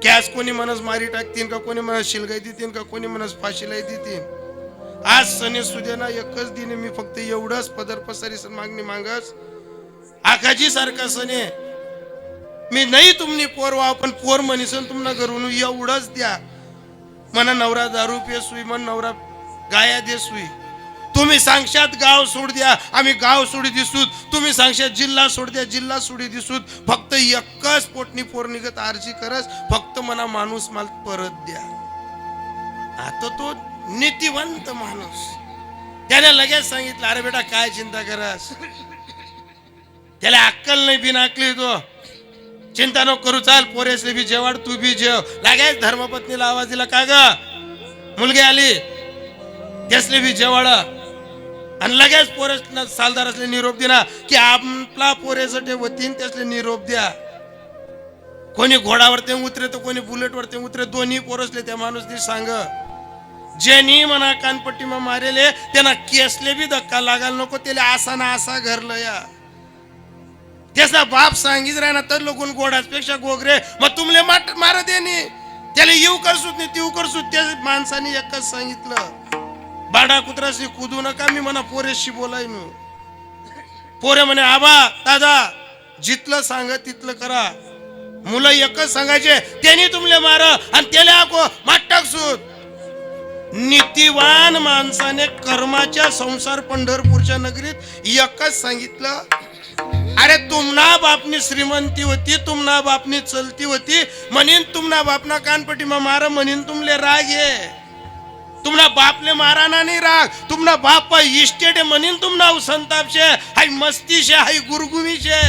कॅस कोणी मनस मारी टाकतीन का कोणी मनस शिलगाई देतीन का कोणी मनस फाशीलाई देतीन. आज सने सुदेना एकच दिने मी फक्त एवढंच पदर पसरी मागणी मागस आकाजी सारखा सने मी नाही तुमनी पोर वा पण पोर म्हणीसन तुमना घरून एवढंच द्या. मना नवरा दारू पे सुई मन नवरा गाया दे सुई. तुम्ही सांगशात गाव सोड द्या आम्ही गाव सोडी दिसूत. तुम्ही सांगशात जिल्हा सोड द्या जिल्हा सोडी दिसूत. फक्त एकच पोटनी पोर निघत आरजी करस फक्त मना माणूस माल परत द्या. आता तो नीतिवंत माणूस त्याने लगेच सांगितलं अरे बेटा काय चिंता करास त्याला अक्कल नाही बिनाकली तो. चिंता नको करू, चाल पोरेसले बी जेवाड, तू बी जेव. लागायच धर्मपत्नीला आवाज दिला, का ग मुलगी आली, त्यासले बी जेवाड. आणि लगेच पोरेस सालदार असले निरोप दिना की आपला पोरेसाठी वतीन त्यासले निरोप द्या. कोणी घोडावरती उतरे तर कोणी बुलेटवरती उतरे, दोन्ही पोरसले त्या माणूसनी सांग, ज्यांनी म्हणा कानपट्टी मग मारेले त्यांना केसले बी धक्का लागायला नको, त्याला असा ना असा घरलं या. त्याचा बाप सांगित राही ना तर लोकून गोडापेक्षा गोगरे, मग तुमले मार देणे, त्याला येऊ करसूत नाही तीव करसूत. त्या माणसाने एकच सांगितलं, बाडा कुत्राशी कुदू नका, मी म्हणा पोरेशी बोलाय न. पोरे म्हणे आबा दादा जितलं सांग तिथलं करा. मुलं एकच सांगायचे, त्यांनी तुमले मार आणि त्याला आको माटक सूत. नीतिवान माणसाने कर्माच्या संसार पंढरपूरच्या नगरीत एकच सांगितलं, अरे तुमना बापनी श्रीमंती होती, तुमना बापनी चलती होती, म्हणीन तुमना बापना कानपट्टी मा मार, म्हणीन तुमले राग ये. तुमना बापले माराना नाही राग, तुमना बाप इस्टेट म्हणीन तुमना संताप शे, हाय मस्ती शे, हाय गुरगुमी शे.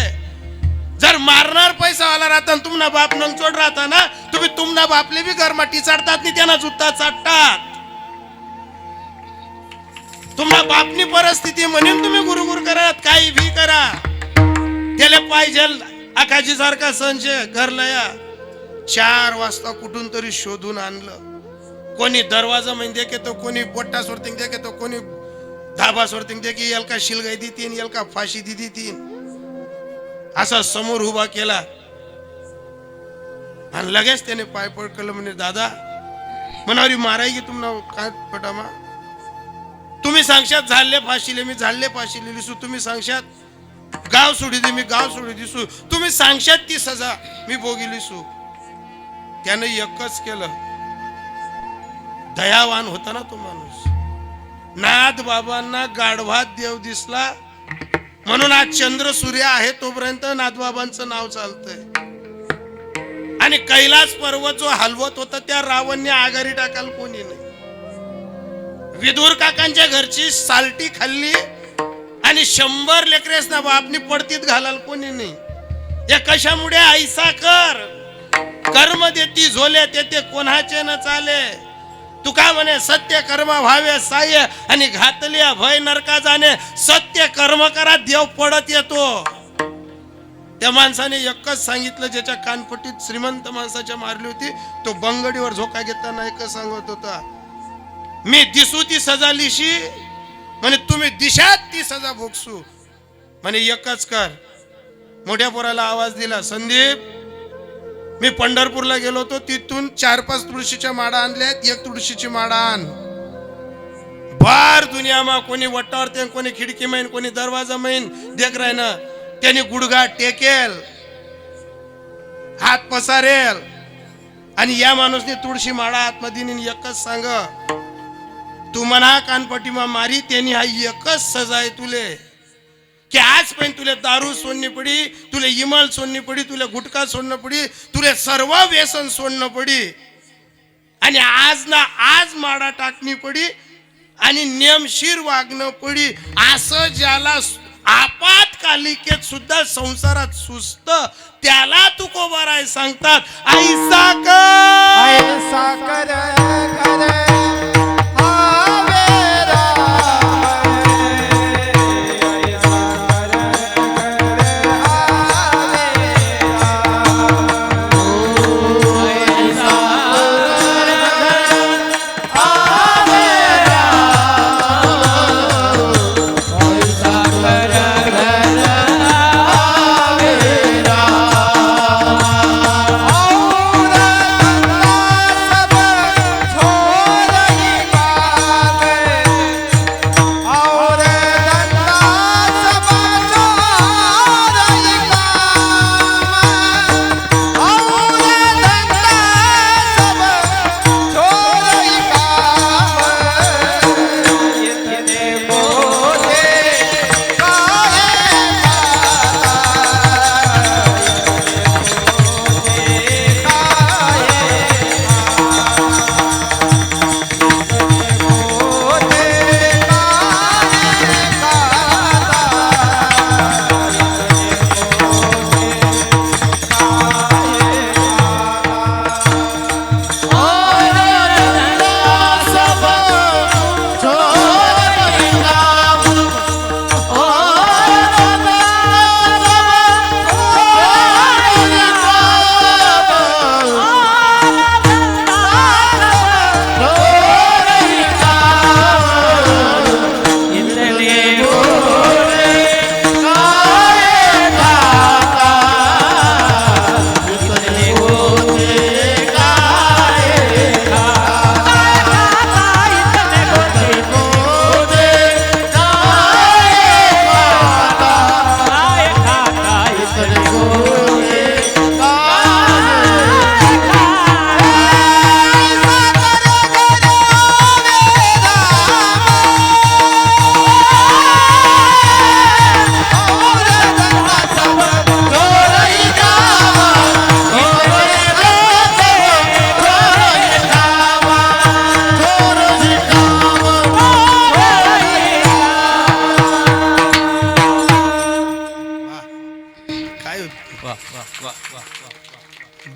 जर मारणार पैसा वाला राहता तुमना बाप नंगचोड राहता ना, तुम्ही तुमना बापले बी गरमाटी चाटतात नाही, त्यांना जुत्ता चाटतात. तुमना बापनी परिस्थिती म्हणून तुम्ही गुरुगुर करत काही भी करा. त्याला पाहिजे आकाशी सारखा संशय घरला या. 4 वाजता कुठून तरी शोधून आणलं. कोणी दरवाजा मध्ये देतो, कोणी पोट्टा सोडतीन देतो, कोणी धाबा सोडतीन दे की एलका शिलगाई देतीन, एलका फाशी देतीन. असा समोर उभा केला आणि लगेच त्याने पाय पडकलं. म्हणे दादा म्हणारी माराय की तुम्हाला काय पटामा, तुम्ही सांगशात झाले फाशीले, मी झाले फाशीले दिसू. तुम्ही सांगशात गाव सोडी दे, मी गाव सोडी दिसू. तुम्ही सांगशात ती सजा, मी भोगिली सू. त्यानं एकच केलं, दयावान होता ना तो माणूस. नाथ बाबांना गाढवात देव दिसला म्हणून आज चंद्र सूर्य आहे तोपर्यंत नाथबाबांचं नाव चालतंय. आणि कैलास पर्वत जो हलवत होता त्या रावणने आघारी टाकाल कोणी नाही. विदुर काकांच्या घरची सालटी खाल्ली आणि 100 लेकरेस ना बापनी पडतीत घालाल कोणी नाही. या कशामुळे ऐसा कर कर्म देती झोले ते कोणाचे न चाले. तुका म्हणे सत्य कर्म व्हावे साह्य आणि घातल्या भय नरका जाणे. सत्य कर्म करा देव पडत येतो. त्या माणसाने एकच सांगितलं, ज्याच्या कानपट्टीत श्रीमंत माणसाच्या मारली होती, तो बंगडीवर झोका घेताना एकच सांगत होता, मी दिसू ती सजा लिशी, म्हणे तुम्ही दिशात ती सजा भोगसू. म्हणे एकच कर. मोठ्या पोराला आवाज दिला, संदीप मी पंढरपूरला गेलो होतो, तिथून 4-5 तुळशीच्या माडा आणल्या, 1 तुळशीची माडा आण. बार दुनियामा कोणी वट्टावर ते, कोणी खिडकी मैन, कोणी दरवाजा मैन देख राय ना, त्याने गुडघा टेकेल, हात पसारेल. आणि या माणूसने तुळशी माडा आतमध्ये एकच सांग, तू म्हणा कानपट्टीमा मारी, त्यांनी हा एकच सजा आहे तुले, की आज पण तुले दारू सोडणी पडी, तुले इमल सोडणी पडी, तुले गुटखा सोडणं पडी, तुले सर्व व्यसन सोडणं पडी. आणि आज ना आज माडा टाकणी पडी आणि नेमशीर वागणं पडी. असं ज्याला आपातकालिकेत सुद्धा संसारात सुस्त, त्याला तू कोबाराय सांगतात. ऐसा कर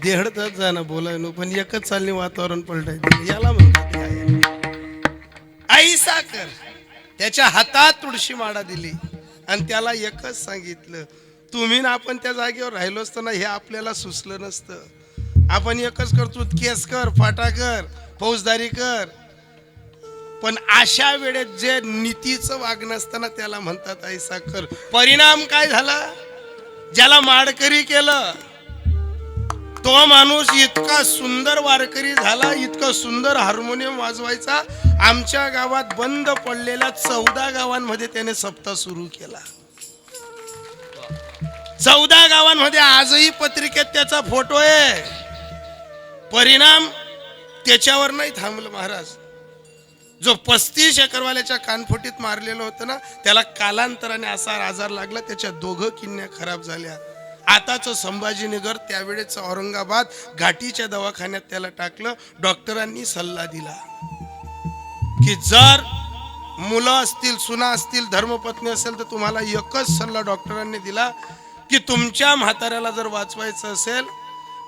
देहडतात जाणं बोलायनो पण एकच चालणे वातावरण पलटायचं याला म्हणतात काय आई साखर त्याच्या हातात तुळशी माळा दिली आणि त्याला एकच सांगितलं तुम्ही ना आपण त्या जागेवर राहिलो असतो ना हे आपल्याला सुचलं नसतं आपण एकच करतो केस कर फाटा कर फौजदारी कर पण अशा वेळेत जे नीतीचं वागणं असताना त्याला म्हणतात आई साखर परिणाम काय झाला ज्याला माडकरी केलं तो माणूस इतका सुंदर वारकरी झाला इतका सुंदर हार्मोनियम वाजवायचा आमच्या गावात बंद पडलेल्या 14 गावांमध्ये त्याने सप्ताह सुरू केला 14 गावांमध्ये आजही पत्रिकेत त्याचा फोटो आहे परिणाम त्याच्यावर नाही थांबलं महाराज जो 35 एकरवाल्याच्या कानफोटीत मारलेलं होतं ना त्याला कालांतराने असा आजार लागला त्याच्या 2 किडन्या खराब झाल्या आताच संभाजीनगर त्यावेळेच औरंगाबाद घाटीच्या दवाखान्यात त्याला टाकलं डॉक्टरांनी सल्ला दिला की जर मुलं असतील सुना असतील धर्मपत्नी असेल तर तुम्हाला एकच सल्ला डॉक्टरांनी दिला की तुमच्या म्हाताऱ्याला जर वाचवायचं असेल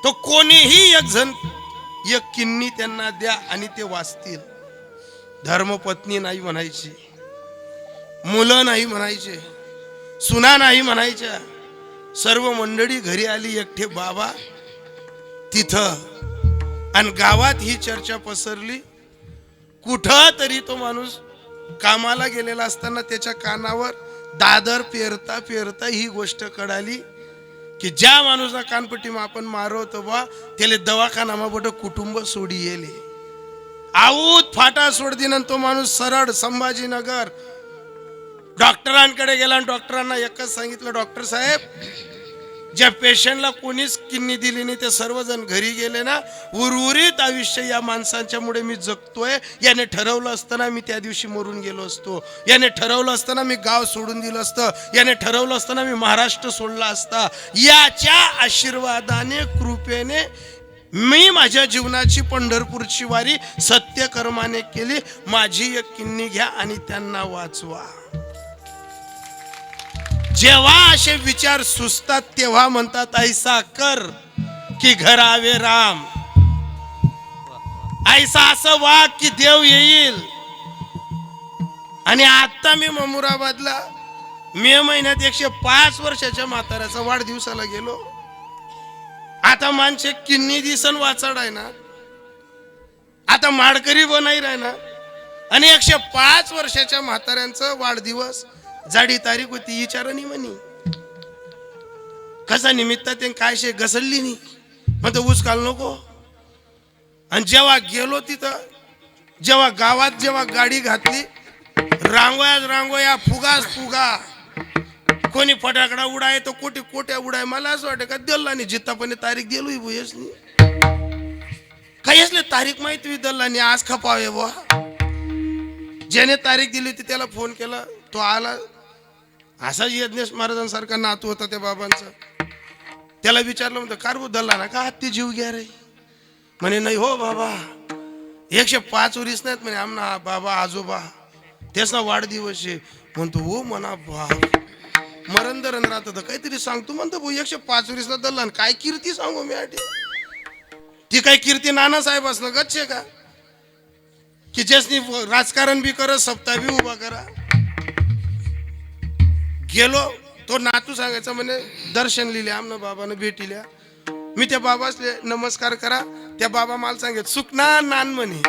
तर कोणीही एक जण एक किन्नी त्यांना द्या आणि ते वाचतील धर्मपत्नी नाही म्हणायची मुलं नाही म्हणायचे सुना नाही म्हणायच्या सर्व मंडळी घरी आली एकटे बाबा तिथं आणि गावात ही चर्चा पसरली कुठं तरी तो माणूस कामाला गेलेला असताना त्याच्या कानावर दादर पेरता पेरता ही गोष्ट कळाली की ज्या माणूसला कानपट्टी आपण मारवतो बा त्याला दवाखाना माबट कुटुंब सोडी येले आऊत फाटा सोड दिन तो माणूस सरळ संभाजीनगर डॉक्टरांकडे गेला आणि डॉक्टरांना एकच सांगितलं डॉक्टर साहेब ज्या पेशंटला कोणीच किडनी दिली नाही ते सर्वजण घरी गेले ना उर्वरित आयुष्य या माणसांच्या मुळे मी जगतोय याने ठरवलं असताना मी त्या दिवशी मरून गेलो असतो याने ठरवलं असताना मी गाव सोडून दिलं असतं याने ठरवलं असताना मी महाराष्ट्र सोडला असता याच्या आशीर्वादाने कृपेने मी माझ्या जीवनाची पंढरपूरची वारी सत्यकर्माने केली माझी एक किडनी घ्या आणि त्यांना वाचवा जेव्हा असे विचार सुचतात तेव्हा म्हणतात ऐसा कर की घरावे राम ऐसा असं वाग की देव येईल आणि आता मी ममुराबादला मे महिन्यात 105 वर्षाच्या म्हाताऱ्याचा वाढदिवसाला गेलो आता माणसे किन्नी दिसन वाचाड आहे ना आता माडकरी बनाई राहणार आणि 105 वर्षाच्या म्हाताऱ्यांचा वाढदिवस जाडी तारीख होती विचारणी म्हणी कसा निमित्त ते काय शे घसरली नाही मग ऊस काल नको आणि जेव्हा गेलो तिथं जेव्हा गावात जेव्हा गाडी घातली रांगोया फुगाच फुगा कोणी फटाकडा उडाय तो कोटी कोट्या उडाय मला असं वाटतं का दल्लाने जित्तापणे तारीख दिलोय भुयस काही असले तारीख माहिती दल्लाने आज खपावे बुवा ज्याने तारीख दिली होती त्याला फोन केला तो आला असाच यज्ञेश महाराजांसारखा नातू होता त्या बाबांचा त्याला विचारलं म्हणतं कार दल्ला ना का हत्ती जीव घ्या रे म्हणे नाही हो बाबा 105 वरीस नाहीत म्हणे आमना बाबा आजोबा तेच ना वाढदिवस आहे म्हणतो हो म्हणा बाप मरण दरण राहत काहीतरी सांगतो म्हणतो भाऊ 105 वरीसला दल्ला काय कीर्ती सांगू मी आठी ती काय कीर्ती नानासाहेब असणं गच्छे का की ज्यासनी राजकारण बी करत सप्ताह बी उभा करा गेलो तो नातू सांगायचा म्हणे दर्शन लिहिले आमना बाबानं भेटिल्या मी त्या बाबासले नमस्कार करा त्या बाबा मला सांगत सुकना नान म्हणे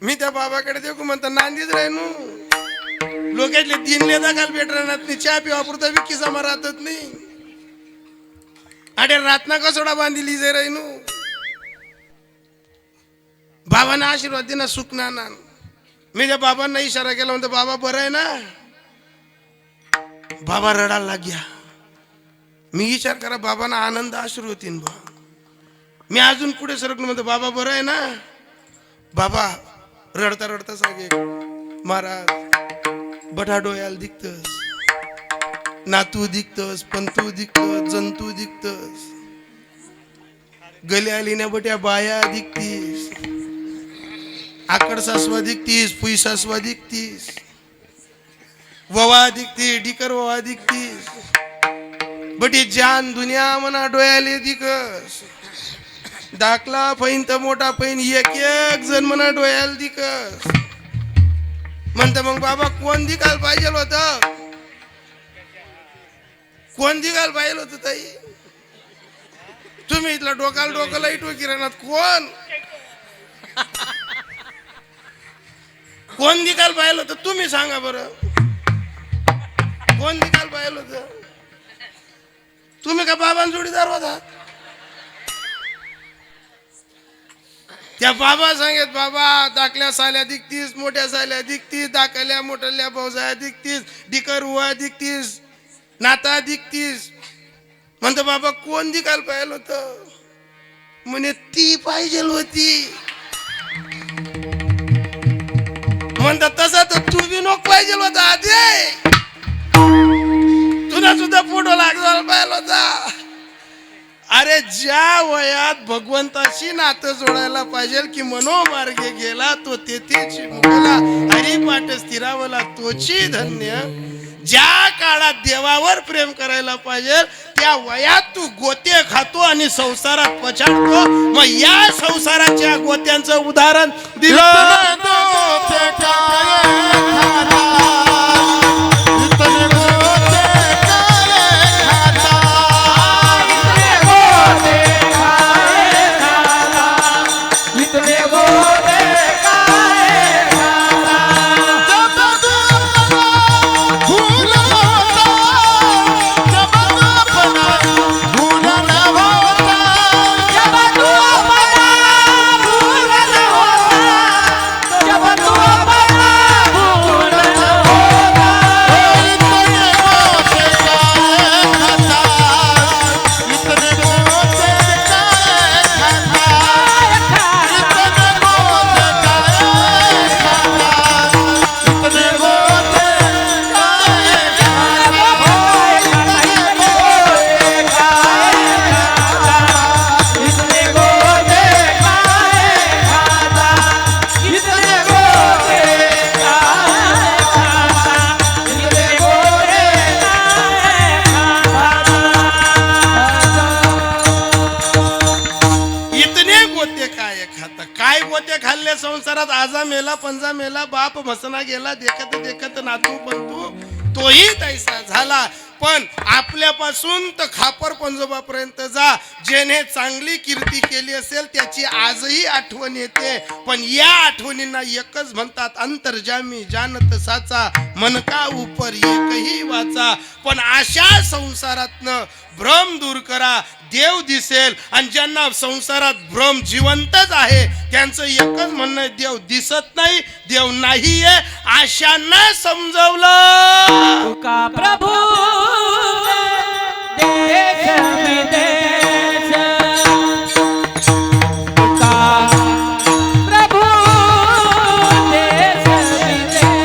मी त्या बाबाकडे देखू म्हणता नांदीच राहिनू लोकांतले दिनले दाखल भेट राहणार नाही चहा पिवा पुरता विक्की जमा राहतच नाही अडे रातना कसोडा बांधिली जे राहिनू बाबांना आशीर्वाद दे ना सुकना नान मी त्या बाबांना इशारा केला म्हणतो बाबा बरं आहे ना बाबा रडायला लाग्या मी विचार करा बाबांना आनंद अश्रू होतीन बा मी अजून पुढे सरकलो म्हणतो बाबा बरं आहे ना बाबा रडता रडता सांगे महाराज बठा डोयाला दिखतस नातू दिखतस पंतू दिखतस जंतू दिखतस गल्या लिण्या बट्या बाया दिखतीस आकड सासवा दिखतीस पुई सासवा दिखतीस ववा दिखती डिकर ववा दिखतीस बटी जान दुनिया म्हणा डोळ्याले दिकस दाखला पैन तर मोठा पैन एक एक जण म्हणा डोळ्याला दिकस म्हणतं मग बाबा कोण दिकाल पाहिजे होतं कोण दिकाल पाहिजे होतं ताई तुम्ही इथला डोकाल डोकं लाईट किराणात कोण दिकाल पाहिलं होतं तुम्ही सांगा बरं कोण दिकाल पाहिलं होतं तुम्ही का बाबांना जोडीदार होता त्या बाबा सांगत बाबा दाखल्या साल्या दिखतीस मोठ्या साल्या दिखतीस दाखल्या मोठ्या भाऊजाया दिखतीस डिकर हुआ दिखतीस नाता दिखतीस म्हणतो बाबा कोण दिकाल पाहिलं होतं म्हणे ती पाहिजे होती म्हणतात तसा तर तू बी नको पाहिजे होता आधी तुला सुद्धा फोटो लागला पाहिजे होता अरे ज्या वयात भगवंताशी नातं जोडायला पाहिजे की मनोमार्गे गेला तो तेथेची मुगला हरिपाठ स्थिरावला तोची धन्य ज्या काळात देवावर प्रेम करायला पाहिजे त्या वयात तू गोते खातो आणि संसारात पछाडतो मग या संसाराच्या गोत्यांचं उदाहरण दिलं संसारात आजा मेला पंजा मेला बाप मसना गेला देखत देखत नातू पंतू तोही तैसा झाला पण आपल्यापासून तर खापर पंजोबापर्यंत जा जेने चांगली कीर्ती केली असेल त्याची आजही आठवण येते पण या आठवणींना एकच म्हणतात अंतर्जामी जानत साचा मनका उपर एकही वाचा पण अशा संसारातनं भ्रम दूर करा देव दिसेल आणि ज्यांना संसारात भ्रम जिवंतच आहे त्यांचं एकच म्हणणं देव दिसत नाही देव नाहीये अशांना समजवलं का प्रभू देश विदेश का प्रभू देश विदेश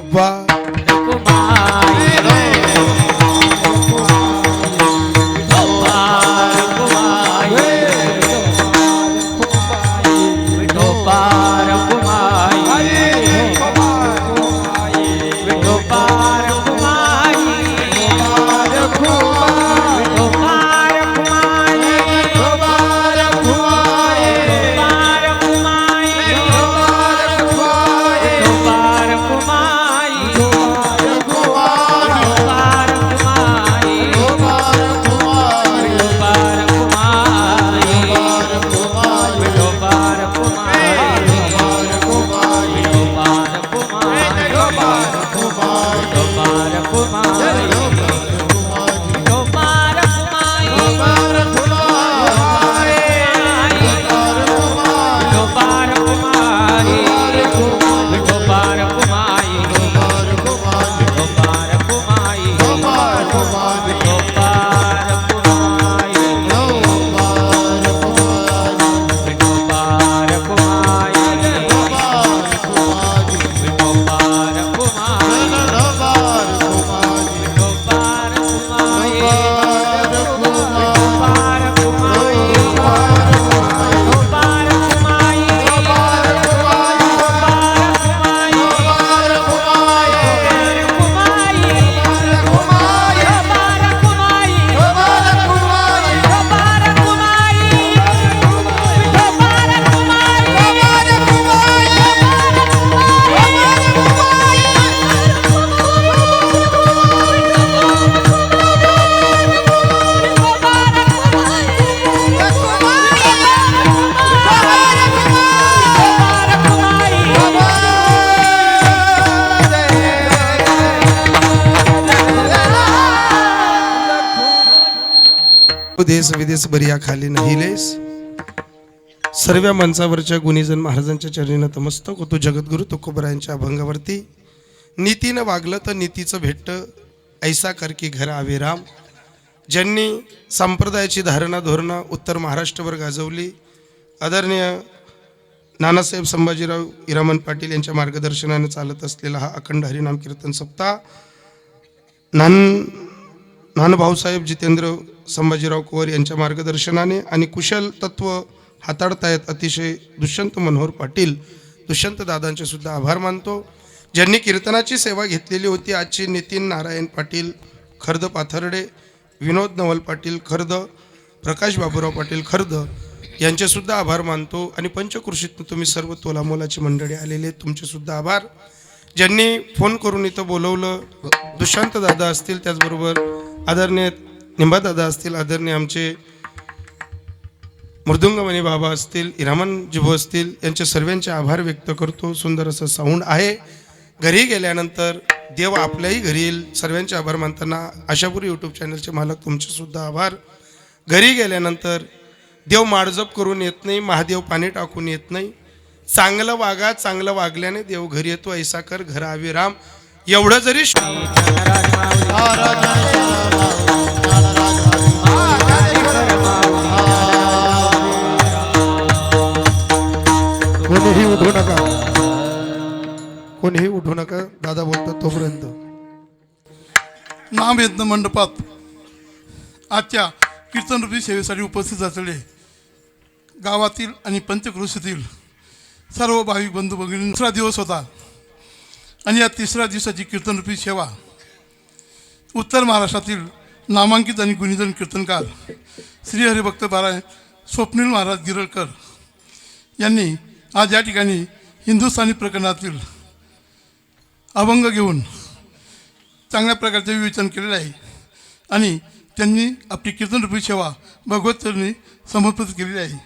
विठोबा रखुमाई विठोबा रखुमाई विठोबा रखुमाई विठोबा रखुमाई विठोबा रखुमाई देश विदेश बरिया खाली नाहीलेस सर्व मंचावरच्या गुणीजन महाराजांच्या चरणी नतमस्तक होतो. जगद्गुरु तुकोबरायांच्या अभंगावरती नीतीनं वागलं तर नीतीचं भेटतं, ऐसा कर की घर आवे राम. ज्यांनी संप्रदायाची धारणा धोरणं उत्तर महाराष्ट्रभर गाजवली, आदरणीय नानासाहेब संभाजीराव हिरामन पाटील यांच्या मार्गदर्शनाने चालत असलेला हा अखंड हरिनाम कीर्तन सप्ताह नानभाऊसाहेब जितेंद्र संभाजीराव कुंवर यांच्या मार्गदर्शनाने आणि कुशल तत्व हाताळतायत अतिशय दुष्यंत मनोहर पाटील, दुष्यंत दादांचे सुद्धा आभार मानतो. ज्यांनी कीर्तनाची सेवा घेतलेली होती आजची नितीन नारायण पाटील खर्द पाथर्डे, विनोद नवल पाटील खर्द, प्रकाश बाबूराव पाटील खर्द यांचे सुद्धा आभार मानतो. आणि पंचकृषीतून तुम्ही सर्व तोलामोलाची मंडळी आलेले तुमचे सुद्धा आभार. ज्यांनी फोन करून इथं बोलवलं, दुष्यंत दादा असतील, त्याचबरोबर आदरणीय निंबादादा असतील, आदरणीय आमचे मृदुंगमणी बाबा असतील, हिरामन जिभो असतील, यांचे सर्वांचे आभार व्यक्त करतो. सुंदर असं साऊंड आहे. घरी गेल्यानंतर देव आपल्याही घरी येईल. सर्वांचे आभार मानताना आशापुरी यूट्यूब चॅनलचे मालक तुमचे सुद्धा आभार. घरी गेल्यानंतर देव माळजप करून येत नाही, महादेव पाणी टाकून येत नाही. चांगलं वागा, चांगलं वागल्याने देव घरी येतो. ऐसा कर घर आवे राम. एवढं जरी कोणीही उठू नका, कोणीही उठू नका. दादा बोलतात तोपर्यंत नामयज्ञ मंडपात आजच्या कीर्तनरूपी सेवेसाठी उपस्थित असलेले गावातील आणि पंचक्रोशीतील सर्व भाविक बंधू भगिनी, दुसरा दिवस होता आणि या तिसऱ्या दिवसाची कीर्तनरूपी सेवा उत्तर महाराष्ट्रातील नामांकित आणि गुणीजन कीर्तनकार श्री हरिभक्त पारायण स्वप्नील महाराज गिरळकर यांनी आज या ठिकाणी हिंदुस्थानी प्रकरणातील अभंग घेऊन चांगल्या प्रकारचे विवेचन केलेले आहे आणि त्यांनी आपली कीर्तनरूपी सेवा भगवतचरणी समर्पित केलेली आहे.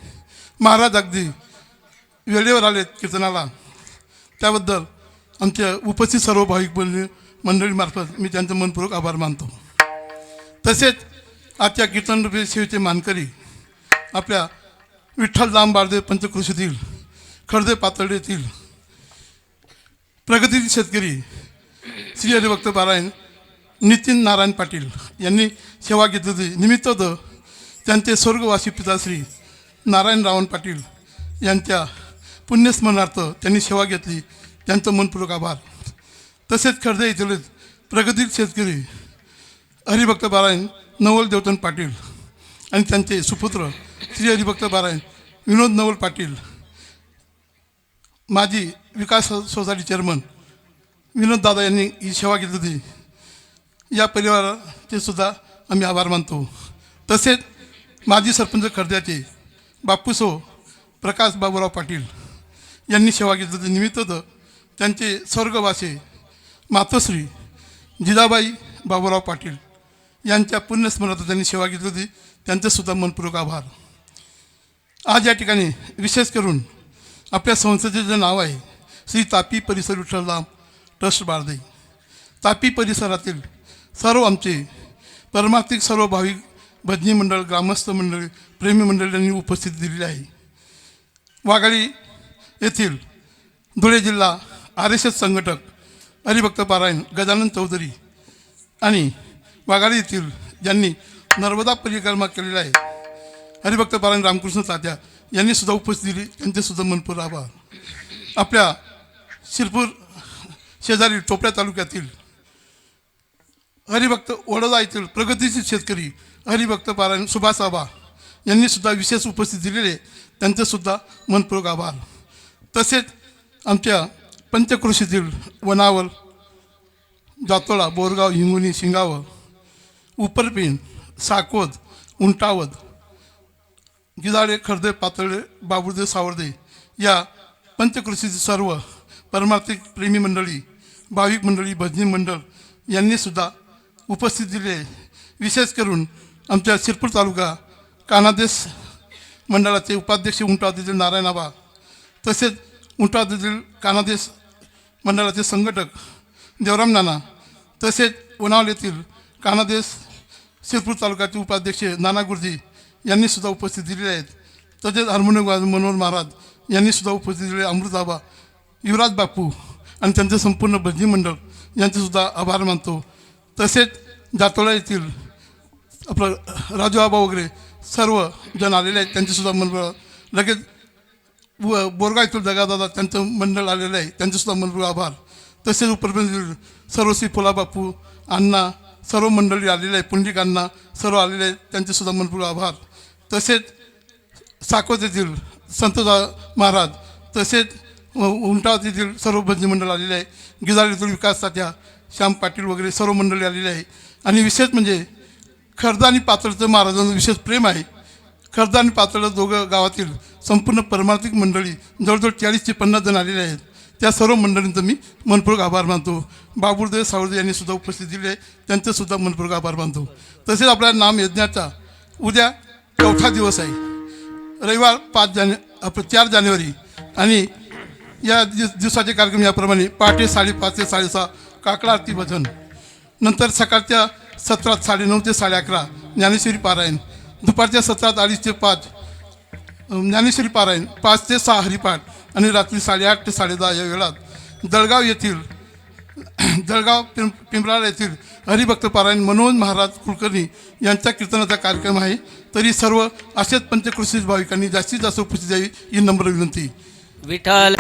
महाराज अगदी वेळेवर आलेत कीर्तनाला, त्याबद्दल आमच्या उपस्थित सर्व भाविक मंडळीमार्फत मी त्यांचं मनपूर्वक आभार मानतो. तसेच आजच्या कीर्तनरूपी सेवेचे मानकरी आपल्या विठ्ठल दाम बारदे पंचक्रोशीतील खर्दे पातळीतील प्रगतीतील शेतकरी श्री हरिभक्त पारायण नितीन नारायण पाटील यांनी सेवा घेतली. निमित्त होतं त्यांचे स्वर्गवासी पिताश्री नारायण रावण पाटील यांच्या पुण्यस्मरणार्थ त्यांनी सेवा घेतली. त्यांचं मनपूर्वक आभार. तसेच खर्द येथीलच प्रगतील शेतकरी हरिभक्त पारायण नवल देवतन पाटील आणि त्यांचे सुपुत्र श्री हरिभक्त पारायण विनोद नवल पाटील, माजी विकास सोसायटी चेअरमन विनोद दादा यांनी ही सेवा केली होती. या परिवाराचे सुद्धा आम्ही आभार मानतो. तसेच माजी सरपंच खर्द्याचे बापूसो प्रकाश बाबूराव पाटील यांनी सेवा केली होती. निमित्त त्यांचे स्वर्गवासी मातोश्री जिजाबाई बाबूराव पाटील यांच्या पुण्यस्मरणार्थ त्यांनी सेवा केली होती. त्यांचेसुद्धा मनपूर्वक आभार. आज या ठिकाणी विशेष करून आपल्या संस्थेचे जे नाव आहे श्री तापी परिसर विठ्ठलधाम ट्रस्ट बारदई, तापी परिसरातील सर्व आमचे परमार्थिक सर्व भाविक भजनी मंडळ, ग्रामस्थ मंडळी, प्रेमी मंडळी यांनी उपस्थिती दिलेली आहे. वाघाडी येथील धुळे जिल्हा RSS संघटक हरिभक्त पारायण गजानन चौधरी आणि वाघाडी येथील ज्यांनी नर्मदा परिक्रमा केलेला आहे हरिभक्त पारायण रामकृष्ण तात्या यांनी सुद्धा उपस्थिती दिली. त्यांचेसुद्धा मनपूर्वक आभार. आपल्या शिरपूर शेजारी टोपल्या तालुक्यातील हरिभक्त वडोदा येथील प्रगतीशील शेतकरी हरिभक्त पारायण सुभाष आबा यांनी सुद्धा विशेष उपस्थिती दिलेले, त्यांचेसुद्धा मनपूर्वक आभार. तसेच आमच्या पंचक्रोशीतील वनावल, जातोळा, बोरगाव, हिंगोली, शिंगावं, उपरपिन, साकोद, उंटावद, गिदाडे, खर्दे, पातळे, बाबुर्दे, सावर्दे या पंचक्रोशीतील सर्व परमार्थिक प्रेमी मंडळी, भाविक मंडळी, भजनी मंडळ यांनीसुद्धा उपस्थिती दिली. विशेष करून आमच्या शिरपूर तालुका कानादेश मंडळाचे उपाध्यक्ष उंटावदीतील नारायण आबा, तसेच उंटावदीतील कानादेश मंडळाचे संघटक देवराम नाना, तसेच वनावल येथील कानादेश शिरपूर तालुक्याचे उपाध्यक्ष नाना गुरुजी यांनीसुद्धा उपस्थित दिलेले आहेत. तसेच हार्मोनियम मनोहर महाराज यांनीसुद्धा उपस्थित दिलेले, अमृताबा, युवराज बापू आणि त्यांचे संपूर्ण भजनी मंडळ यांचेसुद्धा आभार मानतो. तसेच जातोळा येथील आपलं राजू आबा वगैरे सर्व जण आलेले आहेत, त्यांचेसुद्धा मंडळ. लगेच बोरगाव येथील जगादादा त्यांचं मंडळ आलेलं आहे, त्यांचेसुद्धा मनपूर्वक आभार. तसेच उपरपर्यंत सर्व श्री फुलाबापू अण्णा सर्व मंडळी आलेले आहे, पुंडलिक अण्णा सर्व आलेले आहेत, त्यांचेसुद्धा मनपूर्वक आभार. तसेच साकोत येथील संतदा महाराज, तसेच उंटावत येथील सर्व भजनी मंडळ आलेले आहे, गिदाड येथील विकास तात्या, श्याम पाटील वगैरे सर्व मंडळी आलेले आहे. आणि विशेष म्हणजे खर्द आणि पातळचं महाराजांचं विशेष प्रेम आहे. खर्द आणि पातळ दोघं गावातील संपूर्ण परमार्थिक मंडळी जवळजवळ 40 ते 50 जण आलेले आहेत. त्या सर्व मंडळींचं मी मनपूर्वक आभार मानतो. बाबुर्दे सावर्दे यांनी सुद्धा उपस्थिती दिली आहे, त्यांचंसुद्धा मनपूर्वक आभार मानतो. तसेच आपल्या नाम यज्ञाचा उद्या 4था दिवस आहे, रविवार 4 जानेवारी. आणि या दिवसाचे कार्यक्रम याप्रमाणे: पहाटे 5:30 ते 6:30 काकडा आरती भजन, नंतर सकाळच्या सत्रात 9:30 ते 11:30 ज्ञानेश्वरी पारायण, दुपारच्या सत्रात 2:30 ते 5 ज्ञानेश्वरी पारायण, 5 ते 6 हरिपाठ आणि रात्री 8:30 ते 10:30 या वेळात जळगाव पिंपराळा येथील हरिभक्त पारायण मनोज महाराज कुलकर्णी यांच्या कीर्तनाचा कार्यक्रम आहे. तरी सर्व असेच पंचक्रोशी भाविकांनी जास्तीत जास्त उपस्थिती द्यावी ही नम्र विनंती. विठ्ठल